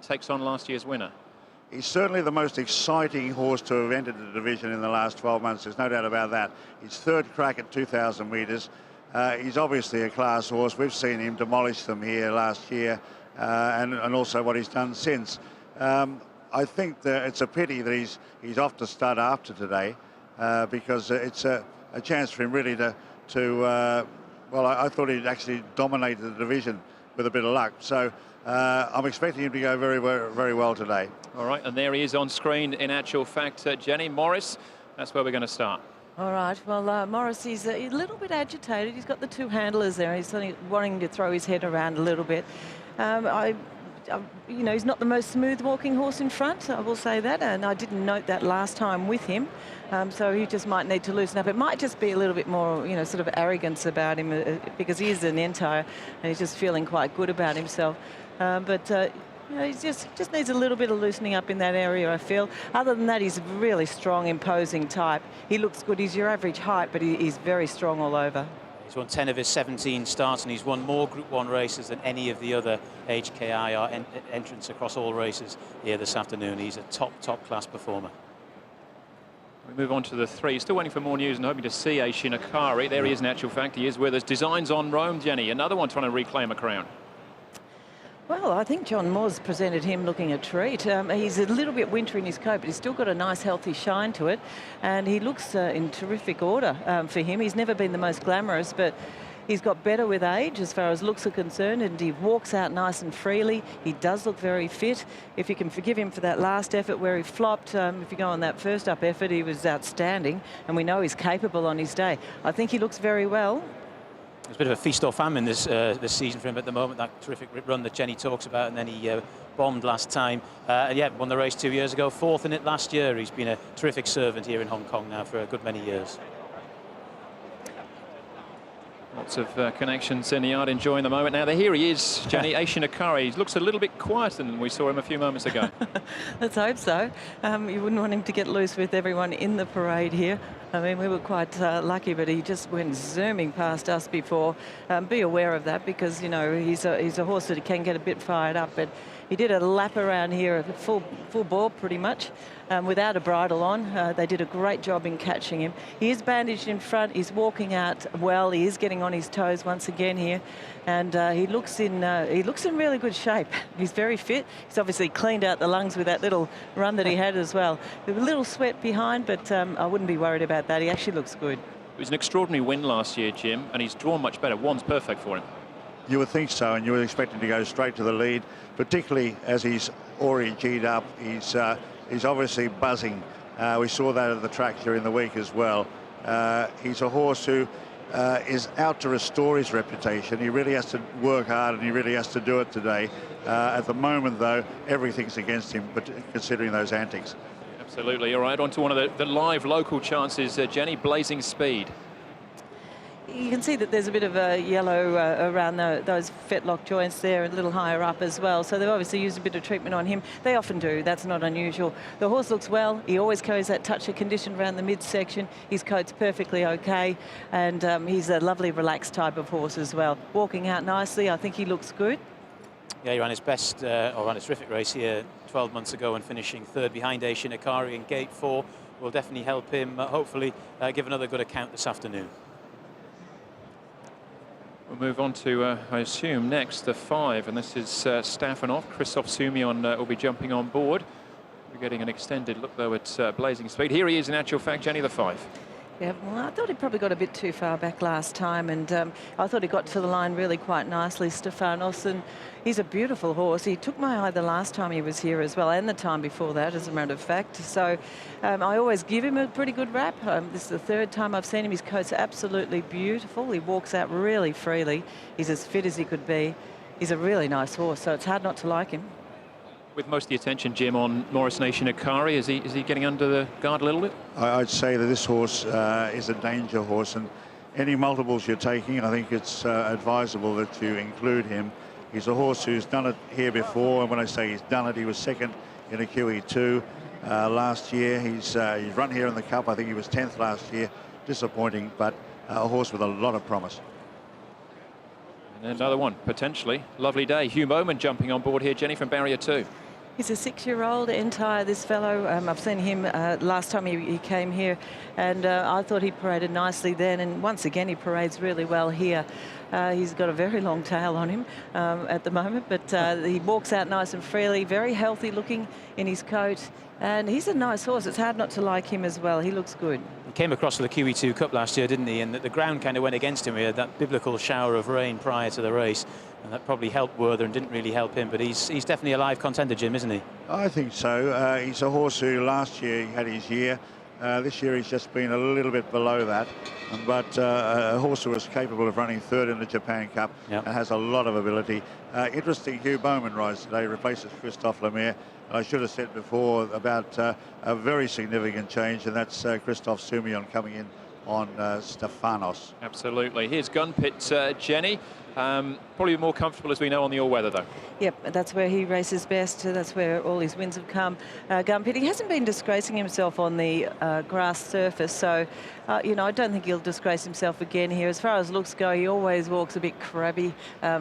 Takes on last year's winner. He's certainly the most exciting horse to have entered the division in the last 12 months. There's no doubt about that. His third crack at 2,000 metres. He's obviously a class horse. We've seen him demolish them here last year, and also what he's done since. I think that it's a pity that he's off to start after today, because it's a chance for him really to well, I thought he'd actually dominated the division with a bit of luck. So I'm expecting him to go very, very well today. All right, and there he is on screen. In actual fact, Jenny Morris, that's where we're going to start. All right, well, Morris is a little bit agitated. He's got the two handlers there. He's suddenly wanting to throw his head around a little bit. You know, he's not the most smooth walking horse in front, I will say that, and I didn't note that last time with him. So he just might need to loosen up. It might just be a little bit more, you know, sort of arrogance about him, because he is an entire, and he's just feeling quite good about himself. You know, he just needs a little bit of loosening up in that area, I feel. Other than that, he's a really strong, imposing type. He looks good. He's your average height, but he's very strong all over. He's won 10 of his 17 starts, and he's won more Group 1 races than any of the other HKIR entrants across all races here this afternoon. He's a top class performer. We move on to the three. Still waiting for more news and hoping to see HKIR. There he is, in actual fact. He is with us. Designs on Rome, Jenny. Another one trying to reclaim a crown. Well, I think John Moore's presented him looking a treat. He's a little bit wintry in his coat, but he's still got a nice, healthy shine to it. And he looks in terrific order for him. He's never been the most glamorous, but he's got better with age as far as looks are concerned, and he walks out nice and freely. He does look very fit. If you can forgive him for that last effort where he flopped, if you go on that first up effort, he was outstanding, and we know he's capable on his day. I think he looks very well. It's a bit of a feast or famine this season for him at the moment. That terrific run that Jenny talks about, and then he bombed last time. And yeah, won the race 2 years ago, fourth in it last year. He's been a terrific servant here in Hong Kong now for a good many years. Lots of connections in the yard, enjoying the moment. Now, here he is, Jenny, HKIR. He looks a little bit quieter than we saw him a few moments ago. Let's hope so. You wouldn't want him to get loose with everyone in the parade here. I mean, we were quite lucky, but he just went zooming past us before. Be aware of that, because, you know, he's a horse that can get a bit fired up, but he did a lap around here, full bore pretty much, without a bridle on. They did a great job in catching him. He is bandaged in front. He's walking out well. He is getting on his toes once again here, and he looks in really good shape. He's very fit. He's obviously cleaned out the lungs with that little run that he had as well. There was a little sweat behind, but I wouldn't be worried about that. He actually looks good. It was an extraordinary win last year, Jim, and he's drawn much better. One's perfect for him. You would think so, and you would expect him to go straight to the lead, particularly as he's already G'd up. He's obviously buzzing. We saw that at the track during the week as well. He's a horse who is out to restore his reputation. He really has to work hard, and he really has to do it today. At the moment, though, everything's against him, but considering those antics. Absolutely. All right, on to one of the live local chances, Jenny, Blazing Speed. you can see that there's a bit of a yellow around those fetlock joints there, a little higher up as well. So they've obviously used a bit of treatment on him. They often do. That's not unusual. The horse looks well. He always carries that touch of condition around the midsection. His coat's perfectly okay, and he's a lovely, relaxed type of horse as well. Walking out nicely. I think he looks good. Yeah, he ran his best, or ran a terrific race here 12 months ago and finishing third behind HKIR in gate 4 will definitely help him, hopefully, give another good account this afternoon. We'll move on to, I assume, next the 5, and this is Stefanov. Christophe Soumillon will be jumping on board. We're getting an extended look, though, at blazing speed. Here he is, in actual fact, Jenny, the 5. Yeah, well, I thought he probably got a bit too far back last time, and I thought he got to the line really quite nicely, Stefanos, and he's a beautiful horse. He took my eye the last time he was here as well, and the time before that, as a matter of fact. So I always give him a pretty good rap. This is the third time I've seen him. His coat's absolutely beautiful. He walks out really freely. He's as fit as he could be. He's a really nice horse, so it's hard not to like him. With most of the attention, Jim, on Morris Nation Akari, is he getting under the guard a little bit? I'd say that this horse is a danger horse, and any multiples you're taking, I think it's advisable that you include him. He's a horse who's done it here before, and when I say he's done it, he was second in a QE2 last year. He's run here in the Cup. I think he was 10th last year. Disappointing, but a horse with a lot of promise. And another one, potentially. Lovely day. Hugh Bowman jumping on board here, Jenny, from barrier 2. He's a 6-year-old entire, this fellow. I've seen him last time he came here, and I thought he paraded nicely then, and once again he parades really well here. He's got a very long tail on him at the moment, but he walks out nice and freely, very healthy looking in his coat, and he's a nice horse. It's hard not to like him as well. He looks good. He came across to the QE2 Cup last year, didn't he? And the ground kind of went against him. We had that biblical shower of rain prior to the race, and that probably helped Werther and didn't really help him. But he's definitely a live contender, Jim, isn't he? I think so. He's a horse who last year he had his year. This year he's just been a little bit below that, but a horse who was capable of running third in the Japan Cup and has a lot of ability. Interesting, Hugh Bowman rides today, replaces Christophe Lemaire. I should have said before about a very significant change, and that's Christophe Soumillon coming in on Stefanos. Absolutely. Here's Gunpit, Jenny. Probably more comfortable, as we know, on the all-weather, though. Yep, that's where he races best. That's where all his wins have come. Gunpit, he hasn't been disgracing himself on the grass surface, so, you know, I don't think he'll disgrace himself again here. As far as looks go, he always walks a bit crabby.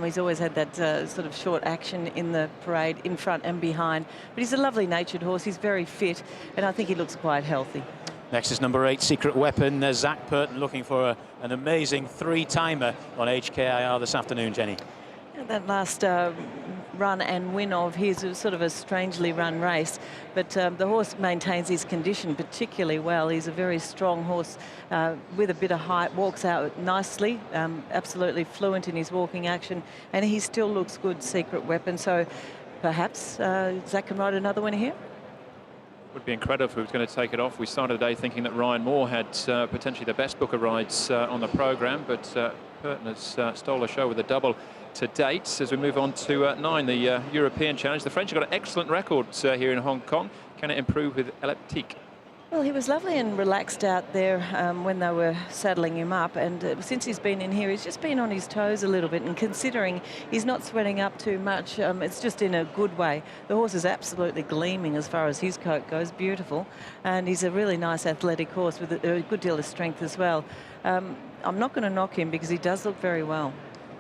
He's always had that sort of short action in the parade, in front and behind. But he's a lovely-natured horse. He's very fit, and I think he looks quite healthy. Next is number 8, Secret Weapon. Zach Purton looking for an amazing 3-timer on HKIR this afternoon, Jenny. That last run and win of his was sort of a strangely run race, but the horse maintains his condition particularly well. He's a very strong horse with a bit of height, walks out nicely, absolutely fluent in his walking action, and he still looks good, Secret Weapon. So perhaps Zach can ride another winner here. Would be incredible if he was going to take it off. We started the day thinking that Ryan Moore had potentially the best book of rides on the programme, but Purton has stole the show with a double to date. As we move on to 9, the European Challenge. The French have got an excellent record here in Hong Kong. Can it improve with Elliptique? Well, he was lovely and relaxed out there when they were saddling him up, and since he's been in here, he's just been on his toes a little bit, and considering he's not sweating up too much, it's just in a good way. The horse is absolutely gleaming as far as his coat goes, beautiful, and he's a really nice athletic horse with a good deal of strength as well. I'm not going to knock him because he does look very well.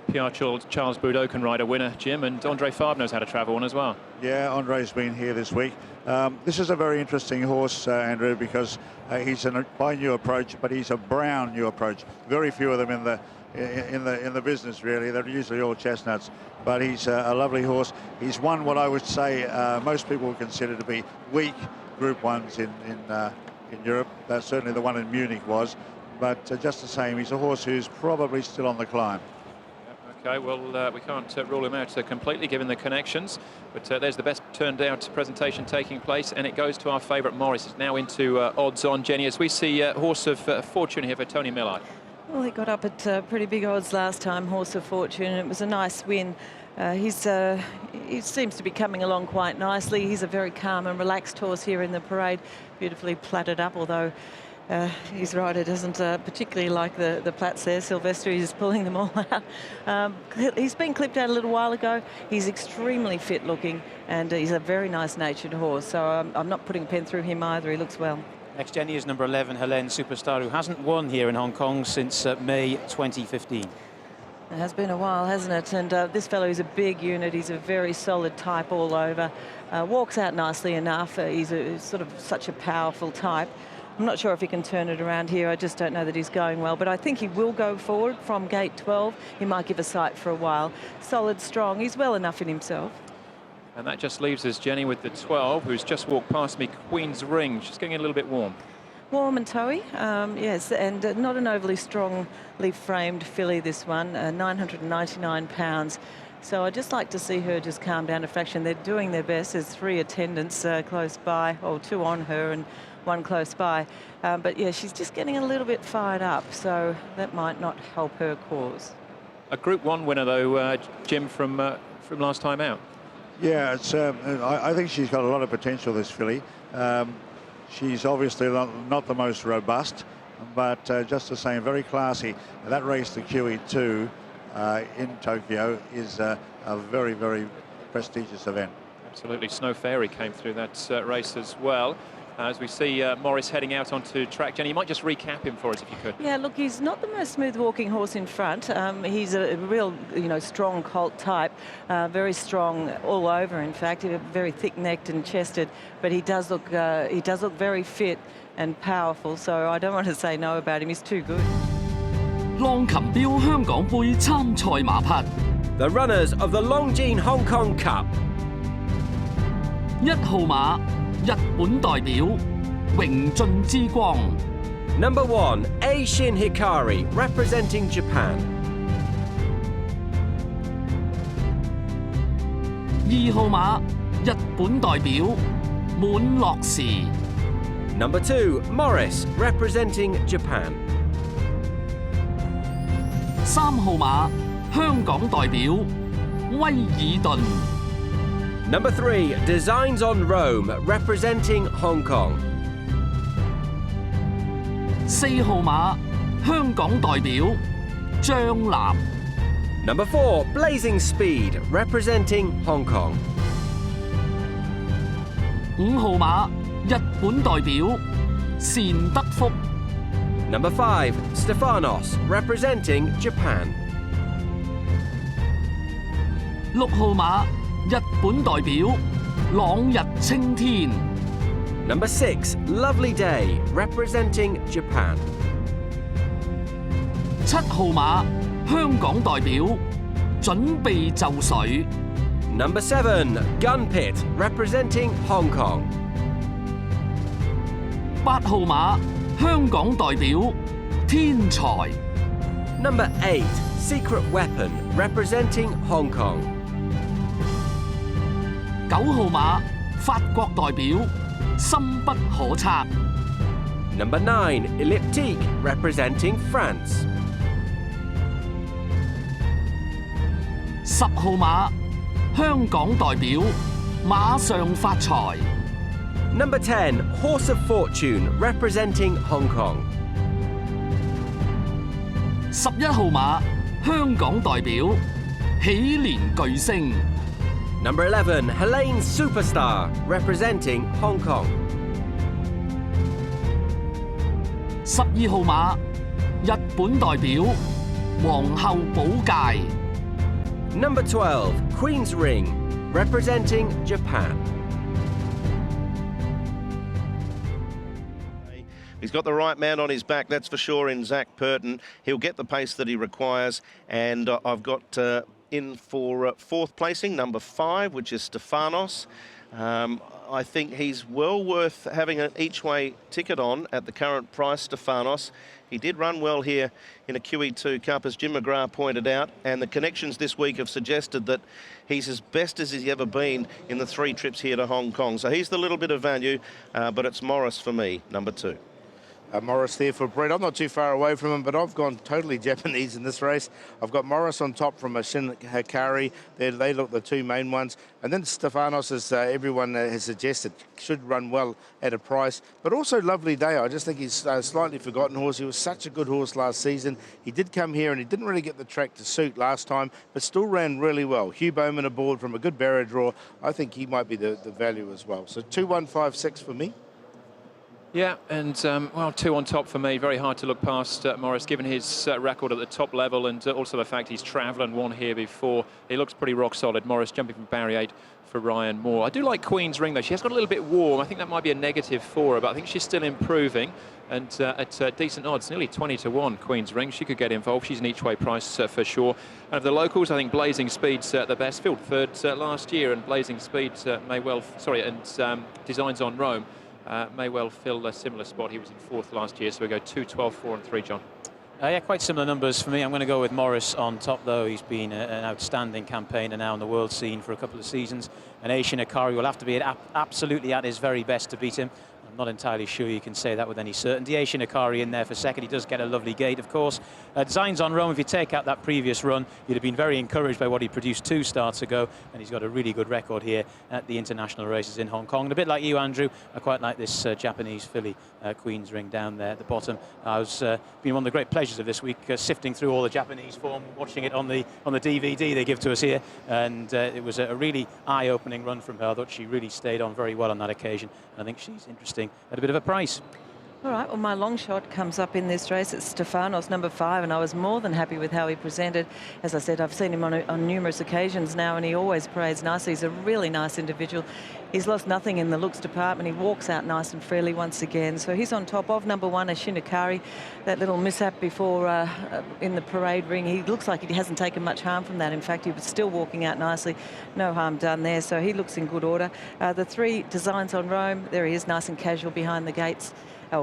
PR Charles Boudot can ride a winner, Jim, and Andre Fabre knows how to travel one as well. Yeah, Andre's been here this week. This is a very interesting horse, Andrew, because he's by new approach, but he's a brown new approach. Very few of them in the business, really. They're usually all chestnuts, but he's a lovely horse. He's won what I would say most people would consider to be weak Group 1s in Europe. Certainly the one in Munich was, but just the same, he's a horse who's probably still on the climb. Okay, well, we can't rule him out completely given the connections, but there's the best turned out presentation taking place, and it goes to our favourite Morris. It's now into odds on, Jenny, as we see Horse of Fortune here for Tony Millard. Well, he got up at pretty big odds last time, Horse of Fortune, and it was a nice win. He seems to be coming along quite nicely. He's a very calm and relaxed horse here in the parade, beautifully platted up, although his rider doesn't particularly like the plats there. Silvestri is pulling them all out. He's been clipped out a little while ago. He's extremely fit looking, and he's a very nice-natured horse. So I'm not putting a pen through him either. He looks well. Next, Jenny, is number 11, Helene Superstar, who hasn't won here in Hong Kong since May 2015. It has been a while, hasn't it? And this fellow is a big unit. He's a very solid type all over. Walks out nicely enough. He's sort of such a powerful type. I'm not sure if he can turn it around here. I just don't know that he's going well. But I think he will go forward from gate 12. He might give a sight for a while. Solid, strong. He's well enough in himself. And that just leaves us, Jenny, with the 12, who's just walked past me, Queen's Ring. She's getting a little bit warm. Warm and toey, yes, and not an overly strongly framed filly, this one, 999 pounds. So I'd just like to see her just calm down a fraction. They're doing their best. There's 3 attendants close by, or 2 on her and 1 close by. But yeah, she's just getting a little bit fired up, so that might not help her cause. A Group 1 winner, though, Jim, from last time out. Yeah, it's, I think she's got a lot of potential, this filly. She's obviously not the most robust, but just the same, very classy. That race, the QE2 in Tokyo, is a very, very prestigious event. Absolutely. Snow Fairy came through that race as well. As we see Morris heading out onto track. Jenny, you might just recap him for us if you could. Yeah, look, he's not the most smooth walking horse in front. He's a real, strong colt type, very strong all over. In fact, very thick-necked and chested. But he does look very fit and powerful. So I don't want to say no about him. He's too good. 浪琴標香港杯參賽馬匹 The runners of the Longines Hong Kong Cup. 1號馬 日本代表榮進之光 Number 1, HKIR, representing Japan. 2號馬日本代表滿樂時 Number 2, Morris, representing Japan. 3號馬香港代表威爾頓 Number 3, Designs on Rome, representing Hong Kong. 4號馬香港代表張南 Number 4, Blazing Speed, representing Hong Kong. 5號馬日本代表善德福 Number 5, Stefanos, representing Japan. 6號馬日本代表朗日青天 Number 6, Lovely Day, representing Japan. 7號馬香港代表準備就緒 Number 7, Gun Pit, representing Hong Kong. 8號馬香港代表天才 Number 8, Secret Weapon, representing Hong Kong. 9號馬法國代表深不可測 Number 9, Elliptique, representing France. 10號馬香港代表馬上發財 Number 10, Horse of Fortune, representing Hong Kong. 11號馬香港代表喜蓮巨星 Number 11, Helene Superstar, representing Hong Kong. 12號馬日本代表皇后寶戒 Number 12, Queen's Ring, representing Japan. He's got the right man on his back, that's for sure, in Zach Purton. He'll get the pace that he requires, and I've got in for 4th placing, number 5, which is Stefanos. I think he's well worth having an each-way ticket on at the current price, Stefanos. He did run well here in a QE2 Cup, as Jim McGrath pointed out, and the connections this week have suggested that he's as best as he's ever been in the 3 trips here to Hong Kong. So he's the little bit of value, but it's Morris for me, number 2. Morris there for Brett. I'm not too far away from him, but I've gone totally Japanese in this race. I've got Morris on top from a HKIR. They look the two main ones. And then Stefanos, as everyone has suggested, should run well at a price. But also Lovely Day. I just think he's a slightly forgotten horse. He was such a good horse last season. He did come here and he didn't really get the track to suit last time, but still ran really well. Hugh Bowman aboard from a good barrier draw. I think he might be the value as well. So 2-1-5-6 for me. Yeah, and well, 2 on top for me. Very hard to look past Morris, given his record at the top level, and also the fact he's travelled and won here before. He looks pretty rock solid. Morris jumping from barrier 8 for Ryan Moore. I do like Queen's Ring, though. She has got a little bit warm. I think that might be a negative for her, but I think she's still improving. And at decent odds, nearly 20-1, Queen's Ring. She could get involved. She's an each-way price for sure. And of the locals, I think Blazing Speed's the best. Filled third last year, and Blazing Speed may well... Sorry, and Designs on Rome may well fill a similar spot. He was in 4th last year, so we go 2, 12, 4 and 3, John. Yeah, quite similar numbers for me. I'm going to go with Morris on top, though. He's been an outstanding campaigner now on the world scene for a couple of seasons. And HKIR will have to be absolutely at his very best to beat him. I'm not entirely sure you can say that with any certainty. HKIR in there for second. He does get a lovely gate, of course. Designs on Rome, if you take out that previous run, you'd have been very encouraged by what he produced 2 starts ago, and he's got a really good record here at the international races in Hong Kong. And a bit like you, Andrew, I quite like this Japanese filly, Queen's Ring, down there at the bottom. I was been one of the great pleasures of this week, sifting through all the Japanese form, watching it on the DVD they give to us here, and it was a really eye-opening run from her. I thought she really stayed on very well on that occasion, and I think she's interesting at a bit of a price. All right, well, my long shot comes up in this race. It's Stefanos, number 5, and I was more than happy with how he presented. As I said, I've seen him on numerous occasions now, and he always parades nicely. He's a really nice individual. He's lost nothing in the looks department. He walks out nice and freely once again. So he's on top of number 1, HKIR. That little mishap before in the parade ring, he looks like he hasn't taken much harm from that. In fact, he was still walking out nicely. No harm done there, so he looks in good order. The 3, Designs on Rome, there he is, nice and casual behind the gates.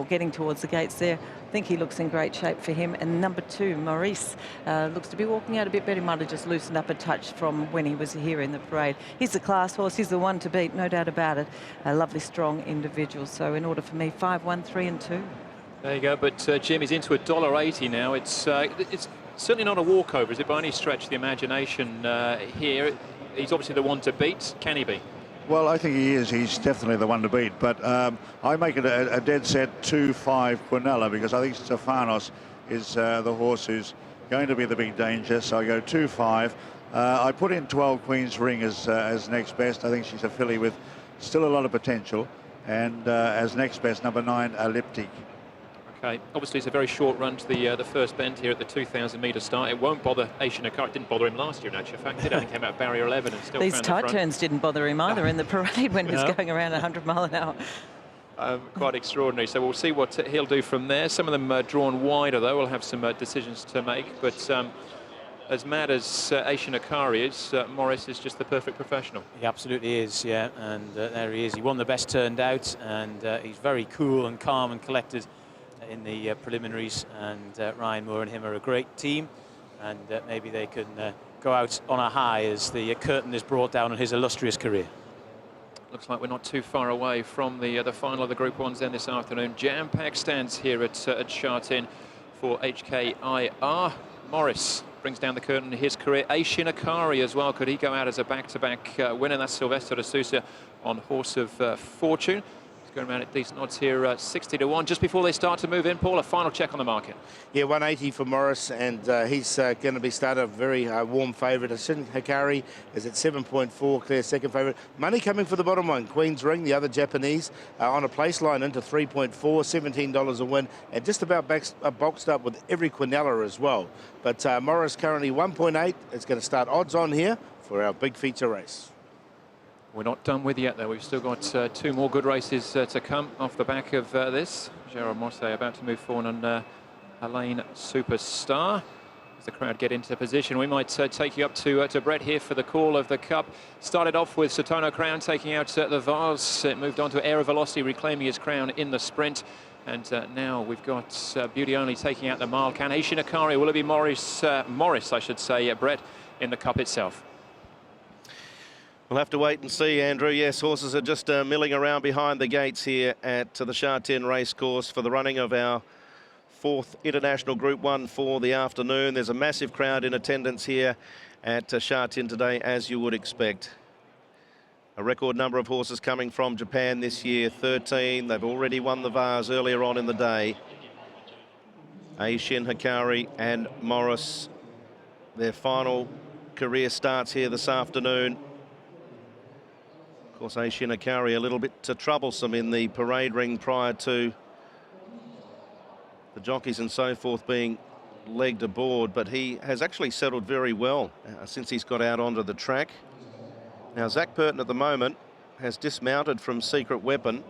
Getting towards the gates there. I think he looks in great shape for him. And number 2, Maurice, looks to be walking out a bit better. He might have just loosened up a touch from when he was here in the parade. He's a class horse. He's the one to beat, no doubt about it. A lovely, strong individual. So in order for me, 5, 1, 3 and 2. There you go. But Jim is into $1.80 now. It's certainly not a walkover, is it, by any stretch of the imagination here? He's obviously the one to beat. Can he be? Well, I think he is. He's definitely the one to beat. But I make it a dead set 2-5 Quinella, because I think Stefanos is the horse who's going to be the big danger. So I go 2-5. I put in 12 Queen's Ring as next best. I think she's a filly with still a lot of potential. And as next best, number 9, Elliptic. Okay, obviously it's a very short run to the first bend here at the 2,000-metre start. It won't bother HKIR. It didn't bother him last year, in actual fact. It only came out barrier 11 and still These found tight the front. turns didn't bother him either in the parade when he was going around 100 mile an hour. Quite extraordinary. So we'll see what he'll do from there. Some of them drawn wider, though. We'll have some decisions to make. But as mad as HKIR is, Morris is just the perfect professional. He absolutely is, yeah. And there he is. He won the best turned out, and he's very cool and calm and collected in the preliminaries, and Ryan Moore and him are a great team, and maybe they can go out on a high as the curtain is brought down on his illustrious career. Looks like we're not too far away from the final of the Group 1s then this afternoon. Jam-packed stands here at Sha Tin for HKIR. Morris brings down the curtain in his career. HKIR as well. Could he go out as a back-to-back winner? That's Sylvester de Sousa on Horse of Fortune. Going around at decent odds here, 60-1. Just before they start to move in, Paul, a final check on the market. Yeah, 180 for Morris, and he's going to be started a very warm favourite. HKIR is at 7.4, clear second favourite. Money coming for the bottom one. Queen's Ring, the other Japanese, on a place line into 3.4, $17 a win, and just about boxed up with every Quinella as well. But Morris currently 1.8. It's going to start odds on here for our big feature race. We're not done with yet, though. We've still got 2 more good races to come off the back of this. Gerard Mosse about to move forward on Elaine Superstar. As the crowd get into position, we might take you up to Brett here for the call of the Cup. Started off with Satono Crown taking out the Vase. It moved on to Air of Velocity, reclaiming his crown in the sprint. And now we've got Beauty Only taking out the mile. Can HKIR, will it be Morris, I should say, Brett, in the Cup itself? We'll have to wait and see, Andrew. Yes, horses are just milling around behind the gates here at the Sha Tin Racecourse for the running of our 4th International Group 1 for the afternoon. There's a massive crowd in attendance here at Sha Tin today, as you would expect. A record number of horses coming from Japan this year, 13. They've already won the Vase earlier on in the day. Aishin, Hikari and Morris, their final career starts here this afternoon. Of course, Aishin Hikari a little bit troublesome in the parade ring prior to the jockeys and so forth being legged aboard, but he has actually settled very well since he's got out onto the track. Now, Zach Purton at the moment has dismounted from Secret Weapon.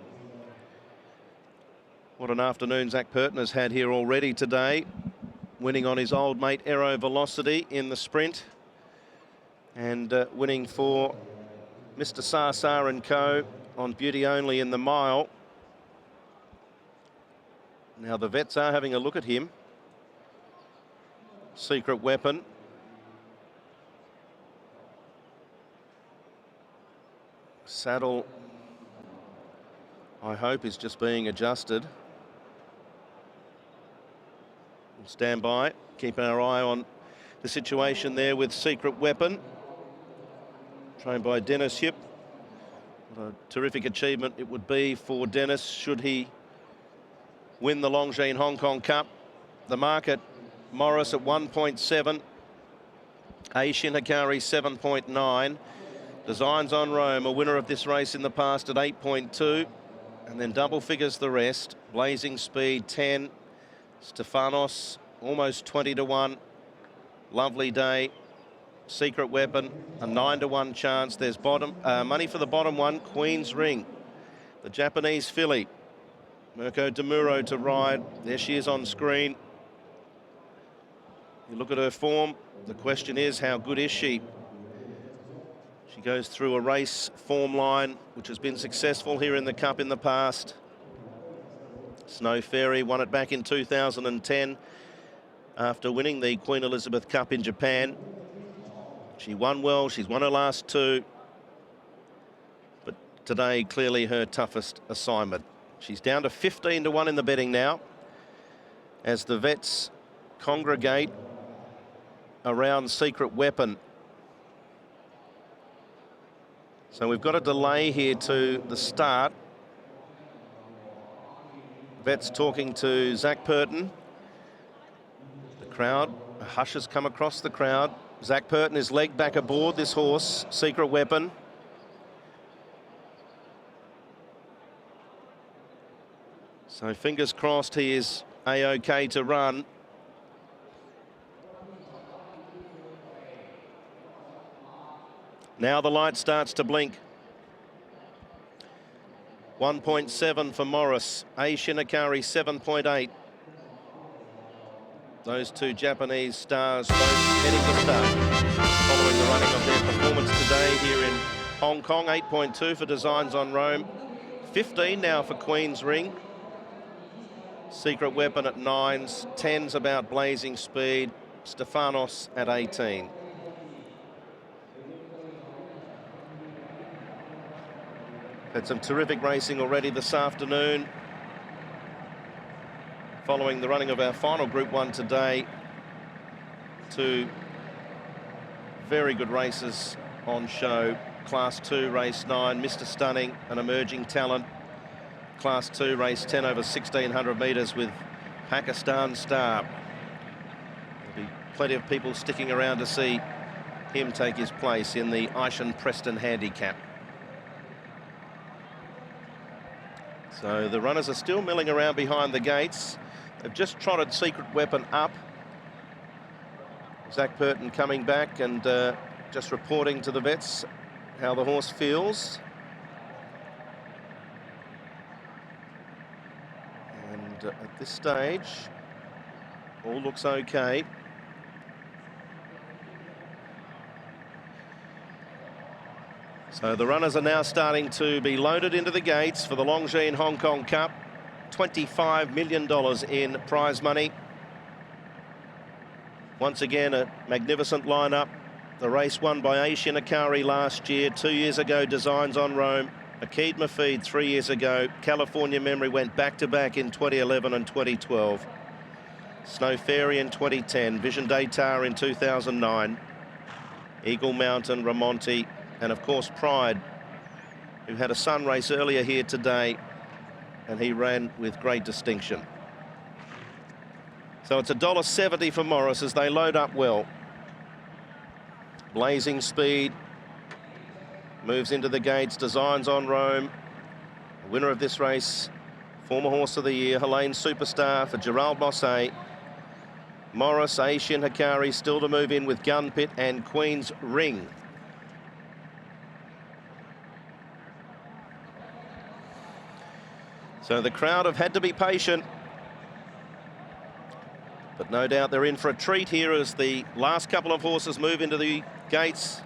What an afternoon Zach Purton has had here already today, winning on his old mate Aero Velocity in the sprint, and winning for Mr. Sarsar and Co. on Beauty Only in the mile. Now the vets are having a look at him. Secret Weapon. Saddle, I hope, is just being adjusted. We'll stand by, keeping our eye on the situation there with Secret Weapon. Trained by Dennis Hip. What a terrific achievement it would be for Dennis should he win the Longines Hong Kong Cup. The market, Morris at 1.7. Aishin Hikari 7.9. Designs on Rome, a winner of this race in the past at 8.2. And then double figures the rest. Blazing Speed 10. Stefanos almost 20 to 1. Lovely Day. Secret Weapon, a 9 to 1 chance. There's money for the bottom one, Queen's Ring. The Japanese filly, Mirko Demuro to ride. There she is on screen. You look at her form, the question is, how good is she? She goes through a race form line, which has been successful here in the Cup in the past. Snow Fairy won it back in 2010 after winning the Queen Elizabeth Cup in Japan. She won well, she's won her last 2. But today, clearly her toughest assignment. She's down to 15 to 1 in the betting now, as the vets congregate around Secret Weapon. So we've got a delay here to the start. Vets talking to Zach Purton. The crowd, a hush has come across the crowd. Zach Purton is legged back aboard this horse, Secret Weapon. So fingers crossed he is A-OK to run. Now the light starts to blink. 1.7 for Morris. Aishin Hikari 7.8. Those two Japanese stars both heading to start following the running of their performance today here in Hong Kong. 8.2 for Designs on Rome. 15 now for Queen's Ring. Secret Weapon at 9s. 10's about Blazing Speed. Stefanos at 18. Had some terrific racing already this afternoon, following the running of our final Group 1 today. 2 very good races on show. Class 2, race 9, Mr. Stunning, an emerging talent. Class 2, race 10 over 1,600 metres with Pakistan Star. There'll be plenty of people sticking around to see him take his place in the Aishan Preston handicap. So the runners are still milling around behind the gates. They've just trotted Secret Weapon up. Zach Purton coming back and just reporting to the vets how the horse feels. And at this stage, all looks okay. So the runners are now starting to be loaded into the gates for the Longines Hong Kong Cup. $25 million in prize money. Once again, a magnificent lineup. The race won by HKIR last year. 2 years ago, Designs on Rome. Akid Mafid 3 years ago. California Memory went back-to-back in 2011 and 2012. Snow Fairy in 2010. Vision Daytar in 2009. Eagle Mountain, Ramonti, and of course Pride, who had a sun race earlier here today, and he ran with great distinction. So it's $1.70 for Morris as they load up well. Blazing Speed moves into the gates. Designs on Rome. The winner of this race, former horse of the year, Helene Superstar for Gerald Mosse. Morris, HKIR still to move in with Gun Pit and Queen's Ring. So the crowd have had to be patient, but no doubt they're in for a treat here as the last couple of horses move into the gates.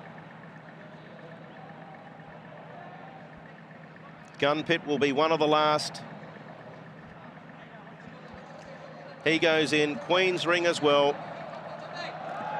Gun Pit will be one of the last. He goes in, Queen's Ring as well.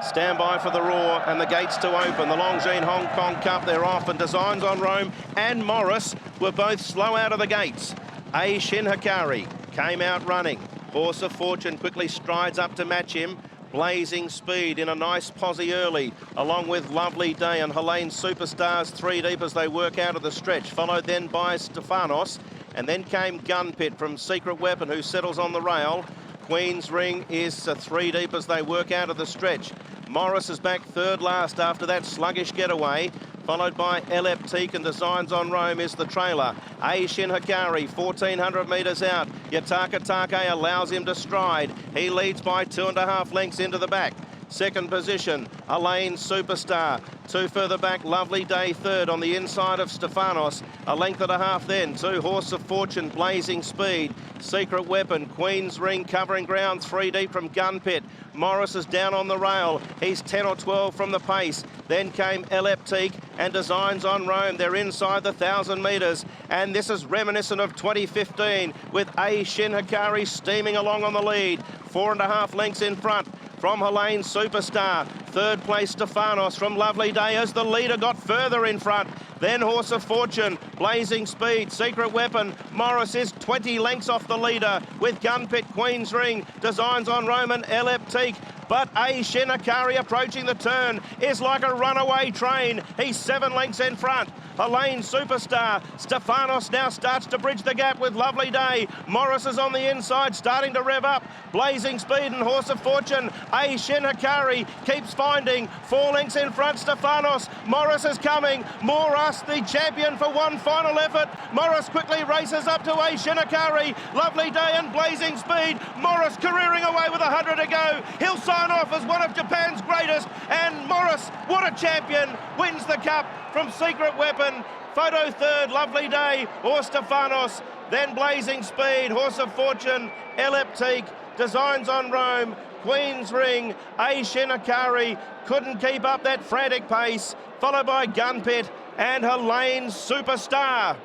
Stand by for the roar and the gates to open. The Longines Hong Kong Cup, they're off, and Designs on Rome and Morris were both slow out of the gates. HKIR came out running. Horse of Fortune quickly strides up to match him. Blazing Speed in a nice posse early, along with Lovely Day and Helene Superstars 3 deep as they work out of the stretch, followed then by Stefanos, and then came Gun Pit from Secret Weapon, who settles on the rail. Queen's Ring is 3 deep as they work out of the stretch. Morris is back third last after that sluggish getaway, followed by Eleptique, and Designs on Rome is the trailer. HKIR 1,400 metres out. Yataka Take allows him to stride. He leads by 2.5 lengths into the back. Second position, Helene Superstar. 2 further back, Lovely Day third on the inside of Stefanos. A length and a half then, 2 Horse of Fortune, Blazing Speed. Secret Weapon, Queen's Ring covering ground 3 deep from Gun Pit. Morris is down on the rail. He's 10 or 12 from the pace. Then came Eleptique and Designs on Rome. They're inside the 1,000 metres. And this is reminiscent of 2015 with HKIR steaming along on the lead. 4.5 lengths in front from Helene Superstar. Third place, Stefanos from Lovely Day as the leader got further in front. Then Horse of Fortune, Blazing Speed, Secret Weapon. Morris is 20 lengths off the leader with Gun Pit, Queen's Ring, Designs on Rome and Eleptique. But HKIR approaching the turn is like a runaway train. He's 7 lengths in front. Helene Superstar. Stefanos now starts to bridge the gap with Lovely Day. Morris is on the inside, starting to rev up. Blazing Speed and Horse of Fortune. HKIR keeps finding 4 lengths in front. Stefanos. Morris is coming. Moras, the champion, for one final effort. Morris quickly races up to HKIR. Lovely Day and Blazing Speed. Morris careering away with 100 to go. He'll sign off as one of Japan's greatest. And Morris, what a champion, wins the cup from Secret Weapon. Photo third, Lovely Day or Stefanos. Then Blazing Speed, Horse of Fortune, Eleptique, Designs on Rome, Queen's Ring. HKIR couldn't keep up that frantic pace, followed by Gun Pit and Helene Superstar.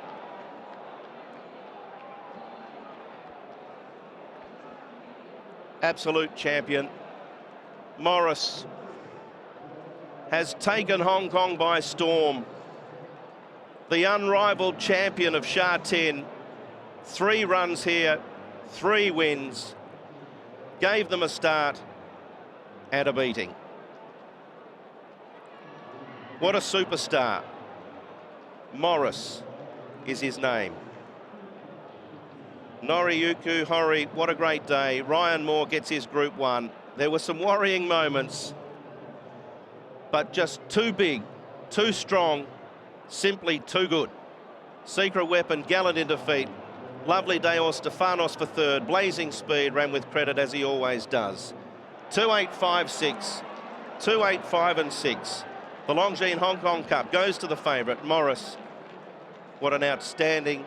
Absolute champion. Morris has taken Hong Kong by storm. The unrivaled champion of Sha Tin. 3 runs here, 3 wins. Gave them a start and a beating. What a superstar. Morris is his name. Noriyuki Hori, what a great day. Ryan Moore gets his Group 1. There were some worrying moments, but just too big, too strong, simply too good. Secret Weapon, gallant in defeat. Lovely Day or Stefanos for third. Blazing Speed ran with credit as he always does. 2-8-5-6, 2-8-5 and 6. The Longines Hong Kong Cup goes to the favourite, Morris. What an outstanding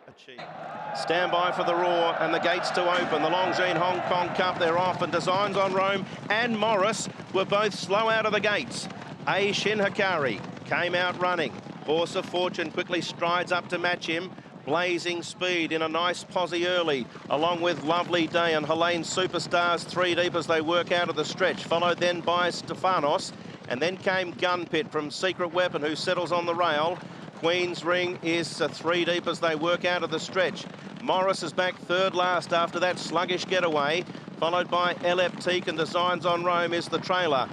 achievement. Stand by for the roar and the gates to open. The Longines Hong Kong Cup, they're off, and Designs on Rome and Morris were both slow out of the gates. HKIR came out running. Horse of Fortune quickly strides up to match him. Blazing Speed in a nice posse early, along with Lovely Day and Helene Superstars 3 deep as they work out of the stretch, followed then by Stefanos. And then came Gun Pit from Secret Weapon, who settles on the rail. Queen's Ring is 3 deep as they work out of the stretch. Morris is back third last after that sluggish getaway, followed by Eleptique, and Designs on Rome is the trailer.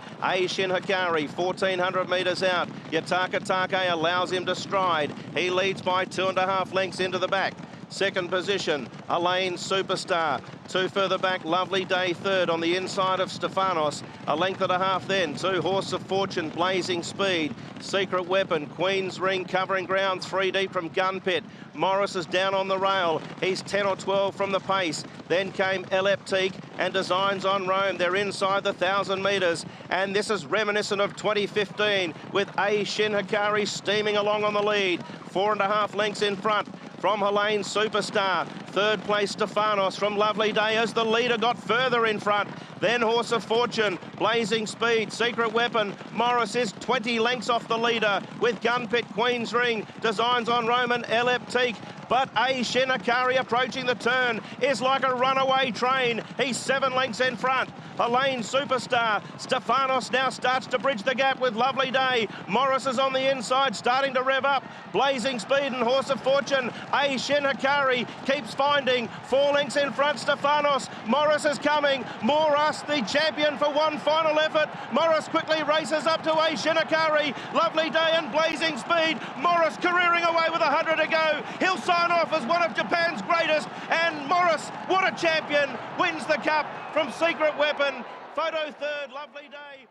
Shin Hikari, 1,400 metres out. Yataka Take allows him to stride. He leads by 2.5 lengths into the back. Second position, Elaine Superstar. 2 further back, Lovely Day third on the inside of Stefanos. 1.5 lengths then, 2 Horse of Fortune, Blazing Speed. Secret Weapon, Queen's Ring covering ground 3 deep from Gun Pit. Morris is down on the rail. He's 10 or 12 from the pace. Then came Eleptique and Designs on Rome. They're inside the 1,000 metres. And this is reminiscent of 2015 with Shin Hikari steaming along on the lead. 4.5 lengths in front from Helene Superstar. Third place Stefanos from Lovely Day as the leader got further in front. Then Horse of Fortune, Blazing Speed, Secret Weapon. Morris is 20 lengths off the leader with Gun Pit, Queen's Ring, Designs on Roman, Eleptique. But Shin Hikari approaching the turn is like a runaway train. He's 7 lengths in front. Helene Superstar. Stefanos now starts to bridge the gap with Lovely Day. Morris is on the inside, starting to rev up. Blazing Speed and Horse of Fortune. Shin Hikari keeps finding 4 lengths in front. Stefanos. Morris is coming. Moras, the champion, for one final effort. Morris quickly races up to Shin Hikari. Lovely Day and Blazing Speed. Morris careering away with 100 to go. He'll sign off as one of Japan's greatest. And Morris, what a champion, wins the cup from Secret Weapon. Photo third, Lovely Day.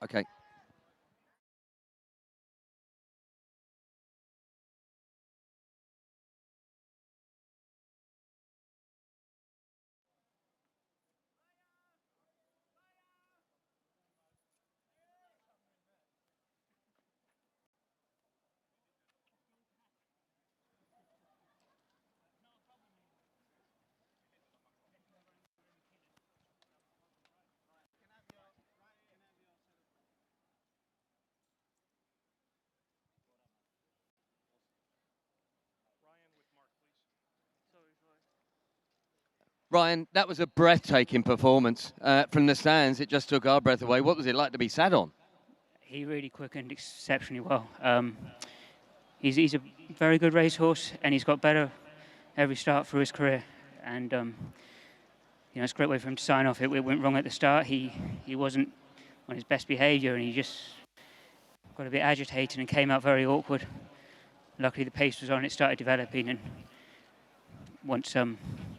Okay. Ryan, that was a breathtaking performance from the stands. It just took our breath away. What was it like to be sat on? He really quickened exceptionally well. He's a very good racehorse, and he's got better every start through his career. And you know, it's a great way for him to sign off. It went wrong at the start. He wasn't on his best behaviour, and he just got a bit agitated and came out very awkward. Luckily, the pace was on. It started developing, and once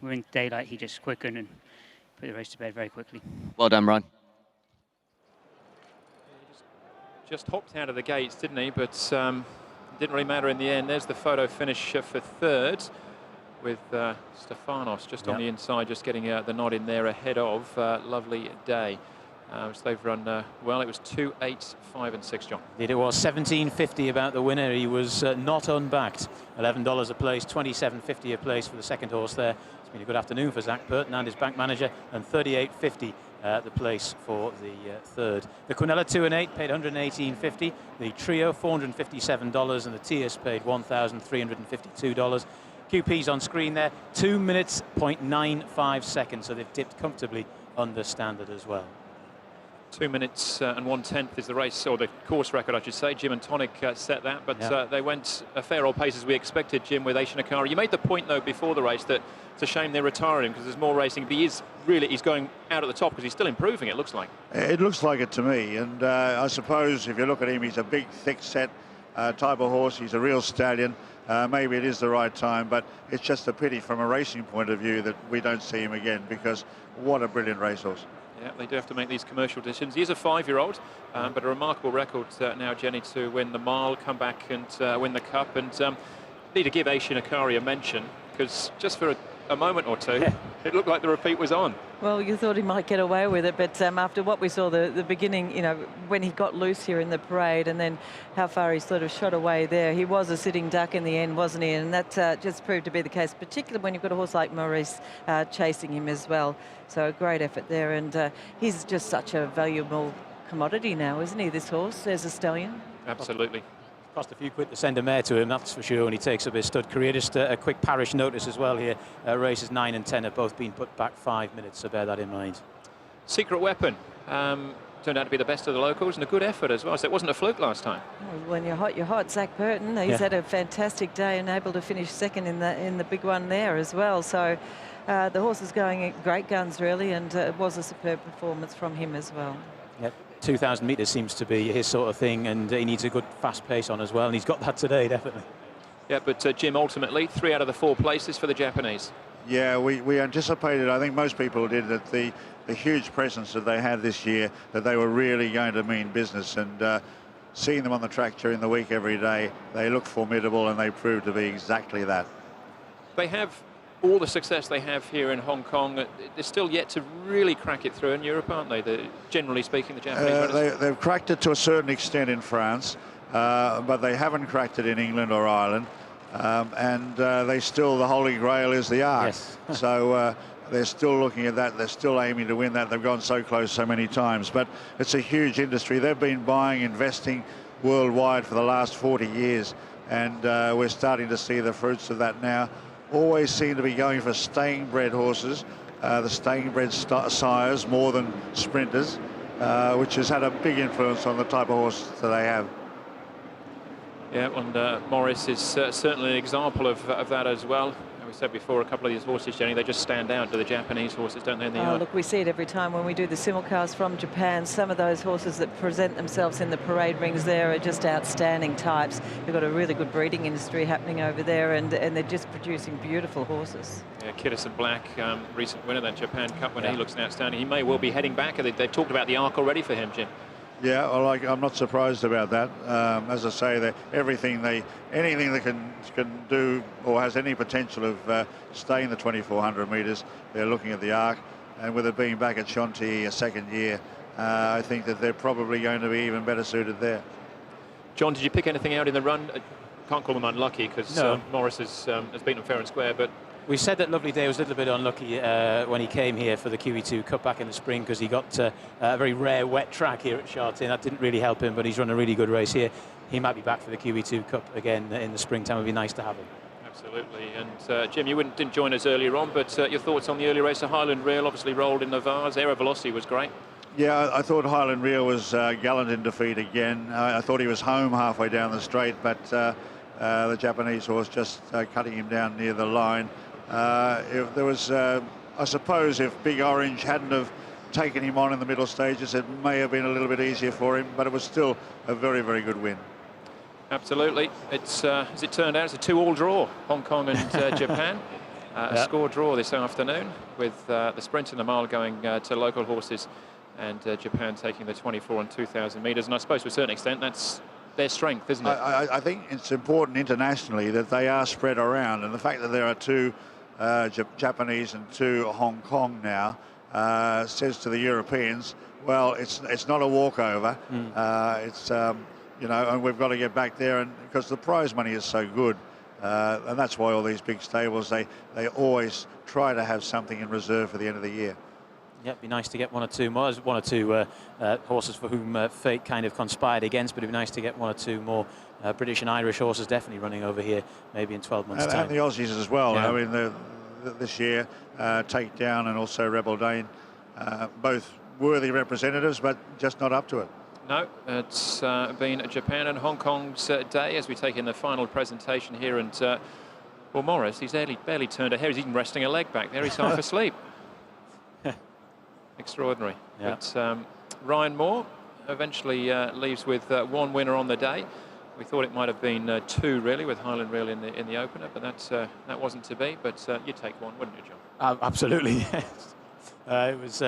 we're in daylight, he just quickened and put the race to bed very quickly. Well done, Ryan. Just hopped out of the gates, didn't he? But didn't really matter in the end. There's the photo finish for third with Stefanos just on the inside, just getting the nod in there ahead of Lovely Day. So they've run well. It was 2, 8, 5 and 6, John. It was 17.50 about the winner. He was not unbacked. $11 a place, 27.50 a place for the second horse there. It's been a good afternoon for Zach Purton and his bank manager, and 38.50 the place for the third. The Quinella 2 and 8 paid $118.50. The Trio $457, and the Tiers paid $1,352. QP's on screen there. 2 minutes, 0.95 seconds. So they've dipped comfortably under standard as well. 2 minutes and 1/10 is the race, or the course record, I should say. Jim and Tonic set that, but they went a fair old pace as we expected, Jim, with Shin Hikari. You made the point, though, before the race that it's a shame they're retiring him because there's more racing. But he's going out at the top because he's still improving, it looks like. It looks like it to me, and I suppose if you look at him, he's a big, thick-set type of horse. He's a real stallion. Maybe it is the right time, but it's just a pity from a racing point of view that we don't see him again, because what a brilliant racehorse. Yeah, they do have to make these commercial decisions. He is a 5-year-old, but a remarkable record now, Jenny, to win the mile, come back and win the cup. And need to give Shin Hikari a mention, because just for a moment or two, it looked like the repeat was on. Well, you thought he might get away with it, but after what we saw the beginning, you know, when he got loose here in the parade, and then how far he sort of shot away there, he was a sitting duck in the end, wasn't he? And that just proved to be the case, particularly when you've got a horse like Maurice chasing him as well. So a great effort there, and he's just such a valuable commodity now, isn't he, this horse? There's a stallion. Absolutely. Cost a few quid to send a mare to him, that's for sure, when he takes up his stud career. Just a quick parish notice as well here. Races 9 and 10 have both been put back 5 minutes, so bear that in mind. Secret Weapon turned out to be the best of the locals and a good effort as well. So it wasn't a fluke last time. Well, when you're hot, you're hot. Zach Burton, he's had a fantastic day and able to finish second in the big one there as well. So the horse is going at great guns, really, and it was a superb performance from him as well. Yep. 2,000 metres seems to be his sort of thing, and he needs a good fast pace on as well, and he's got that today, definitely. Yeah, but Jim, ultimately, 3 out of the 4 places for the Japanese. Yeah, we anticipated, I think most people did, that the huge presence that they had this year, that they were really going to mean business, and seeing them on the track during the week every day, they look formidable, and they proved to be exactly that. They have all the success they have here in Hong Kong. They're still yet to really crack it through in Europe, aren't they? Generally speaking, the Japanese they've cracked it to a certain extent in France, but they haven't cracked it in England or Ireland, and they still, the Holy Grail is the Ark. Yes. So they're still looking at that. They're still aiming to win that. They've gone so close so many times, but it's a huge industry. They've been buying, investing worldwide for the last 40 years, and we're starting to see the fruits of that now. Always seem to be going for staying bred horses, the staying bred sires more than sprinters, which has had a big influence on the type of horses that they have. Yeah, and Morris is certainly an example of that as well. We said before, a couple of these horses, Jenny, they just stand out to the Japanese horses, don't they, in the yard? Look, we see it every time when we do the simulcast from Japan. Some of those horses that present themselves in the parade rings there are just outstanding types. They've got a really good breeding industry happening over there, and they're just producing beautiful horses. Yeah, Kiddison Black, recent winner of that Japan Cup winner, he looks outstanding. He may well be heading back. They've talked about the Ark already for him, Jim. Yeah, well, I'm not surprised about that. As I say, anything they can do or has any potential of staying the 2,400 metres, they're looking at the Ark. And with it being back at Chantilly a second year, I think that they're probably going to be even better suited there. John, did you pick anything out in the run? Can't call them unlucky because Morris has beaten them fair and square, but we said that Lovely Day was a little bit unlucky when he came here for the QE2 Cup back in the spring, because he got a very rare wet track here at Chartin. That didn't really help him, but he's run a really good race here. He might be back for the QE2 Cup again in the springtime. It would be nice to have him. Absolutely. And Jim, you didn't join us earlier on, but your thoughts on the early race of Highland Real? Obviously rolled in the Vars. Aero Velocity was great. Yeah, I thought Highland Real was gallant in defeat again. I thought he was home halfway down the straight, but the Japanese horse just cutting him down near the line. There was, I suppose, if Big Orange hadn't have taken him on in the middle stages, it may have been a little bit easier for him, but it was still a very, very good win. Absolutely. It's as it turned out, it's a 2-all draw, Hong Kong and Japan. A score draw this afternoon, with the sprint and the mile going to local horses, and Japan taking the 24 and 2,000 metres. And I suppose to a certain extent that's their strength, isn't it? I think it's important internationally that they are spread around, and the fact that there are 2 Japanese and 2 Hong Kong now says to the Europeans, well, it's not a walkover. It's you know, and we've got to get back there, and because the prize money is so good, and that's why all these big stables they always try to have something in reserve for the end of the year. Yeah, it'd be nice to get 1 or 2 more. There's 1 or 2 horses for whom fate kind of conspired against, but it'd be nice to get 1 or 2 more British and Irish horses definitely running over here, maybe in 12 months' time. And the Aussies as well. Yeah. I mean, this year, Takedown and also Rebel Dane, both worthy representatives, but just not up to it. No, it's been Japan and Hong Kong's day as we take in the final presentation here. And, well, Morris, he's barely turned a hair. He's even resting a leg back there. He's half asleep. Extraordinary. Yeah. But Ryan Moore eventually leaves with 1 winner on the day. We thought it might have been 2 really, with Highland Real in the opener, but that wasn't to be. But you'd take 1, wouldn't you, John? Absolutely. Yes.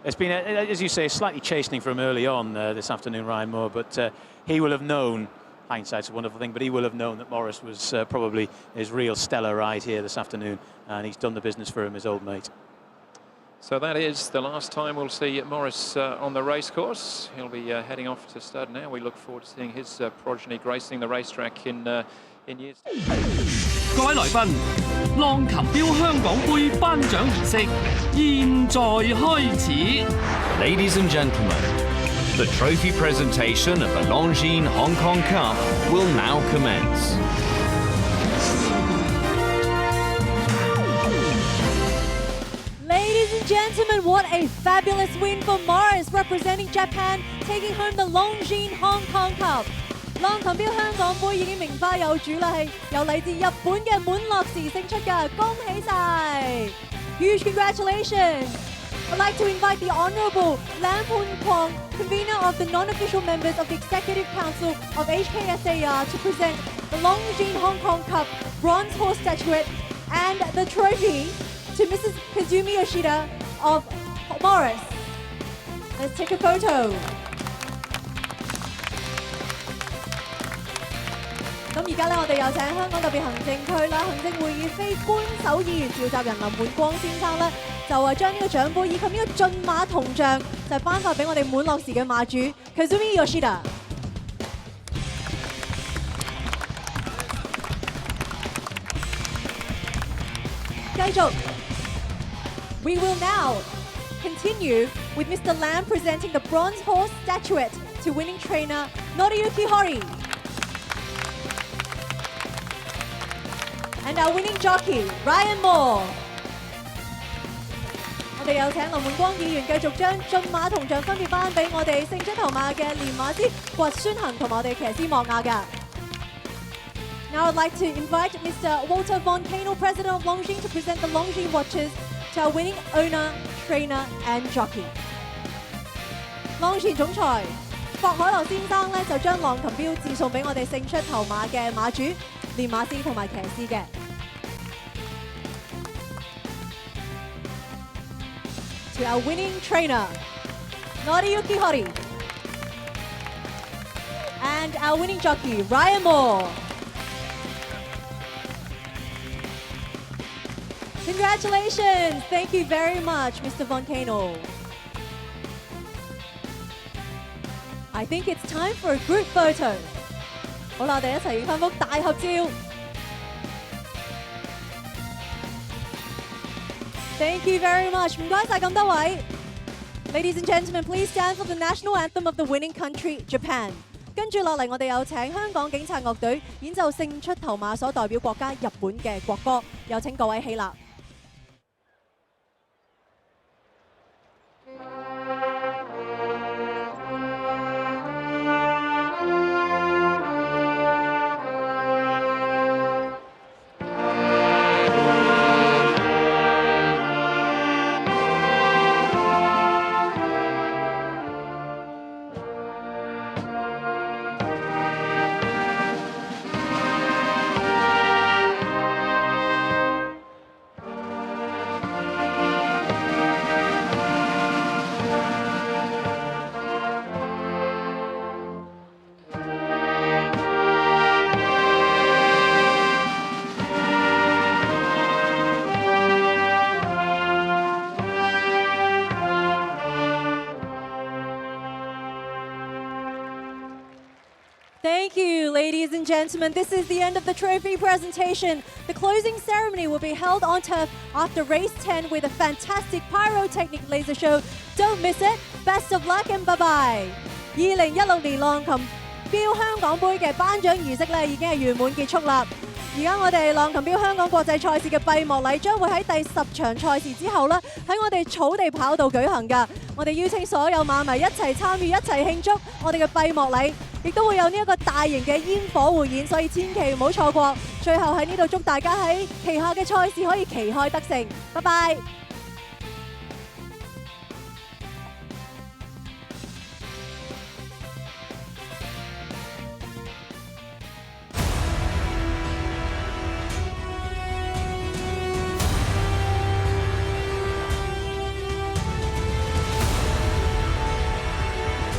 It's been, as you say, slightly chastening from early on this afternoon, Ryan Moore, but he will have known, hindsight's a wonderful thing, but he will have known that Morris was probably his real stellar ride here this afternoon, and he's done the business for him, his old mate. So that is the last time we'll see Morris on the racecourse. He'll be heading off to stud now. We look forward to seeing his progeny gracing the racetrack in years. 各位來賓，浪琴標香港盃頒獎儀式現在開始。 Ladies and gentlemen, The trophy presentation of the Longines Hong Kong Cup will now commence. Ladies and gentlemen, what a fabulous win for Morris, representing Japan, taking home the Longines Hong Kong Cup. 浪琴標香港杯已經名花有主啦，係由嚟自日本嘅滿樂時勝出㗎，恭喜晒 ！Huge congratulations! I'd like to invite the Honourable Lam Pun Kwong, convener of the non-official members of the Executive Council of HKIR, to present the Longines Hong Kong Cup bronze horse statuette and the trophy to Mrs. Kazumi Yoshida of Morris. Let's take a photo. 咁而家咧，我哋有請香港特別行政區啦，行政會議非官守議員召集人林滿光先生咧，就將呢個獎杯以及呢個駿馬銅像就頒發俾我哋滿樂時嘅馬主 Kazumi Yoshida。繼續 ，We will now continue with Mr. Lam presenting the bronze horse statuette to winning trainer Noriyuki Hori. And our winning jockey, Ryan Moore. 我哋有請林滿光議員繼續將駿馬銅像分別頒俾我哋勝出頭馬嘅練馬師掘宣恒同埋我哋騎師莫亞㗎。Now I'd like to invite Mr. Walter Von Kano, President of Longines, to present the Longines watches to our winning owner, trainer and jockey. Longines 總裁霍海樂先生咧就將浪琴標誌送俾我哋勝出頭馬嘅馬主、練馬師同埋騎師嘅。To our winning trainer, Noriyuki Hori. And our winning jockey, Ryan Moore. Congratulations! Thank you very much, Mr. Von Kano. I think it's time for a group photo. 好啦，我哋一齊影返幅大合照。Thank you very much. 唔該晒咁多位。Ladies and gentlemen, please stand for the national anthem of the winning country, Japan. 跟住落嚟，我哋有請香港警察樂隊演奏勝出頭馬所代表國家日本嘅國歌，有請各位起立。Thank you, ladies and gentlemen. This is the end of the trophy presentation. The closing ceremony will be held on turf after race 10 with a fantastic pyrotechnic laser show. Don't miss it. Best of luck and bye-bye. 2016年浪琴標香港杯嘅頒獎儀式咧已經係圓滿結束啦。而家我哋浪琴標香港國際賽事嘅閉幕禮將會喺第10場賽事之後咧喺我哋草地跑道舉行㗎。我哋邀請所有馬迷一齊參與，一齊慶祝我哋嘅閉幕禮。亦都會有呢一個大型嘅煙火匯演，所以千祈唔好錯過。最後喺呢度祝大家喺旗下嘅賽事可以旗開得勝。拜拜。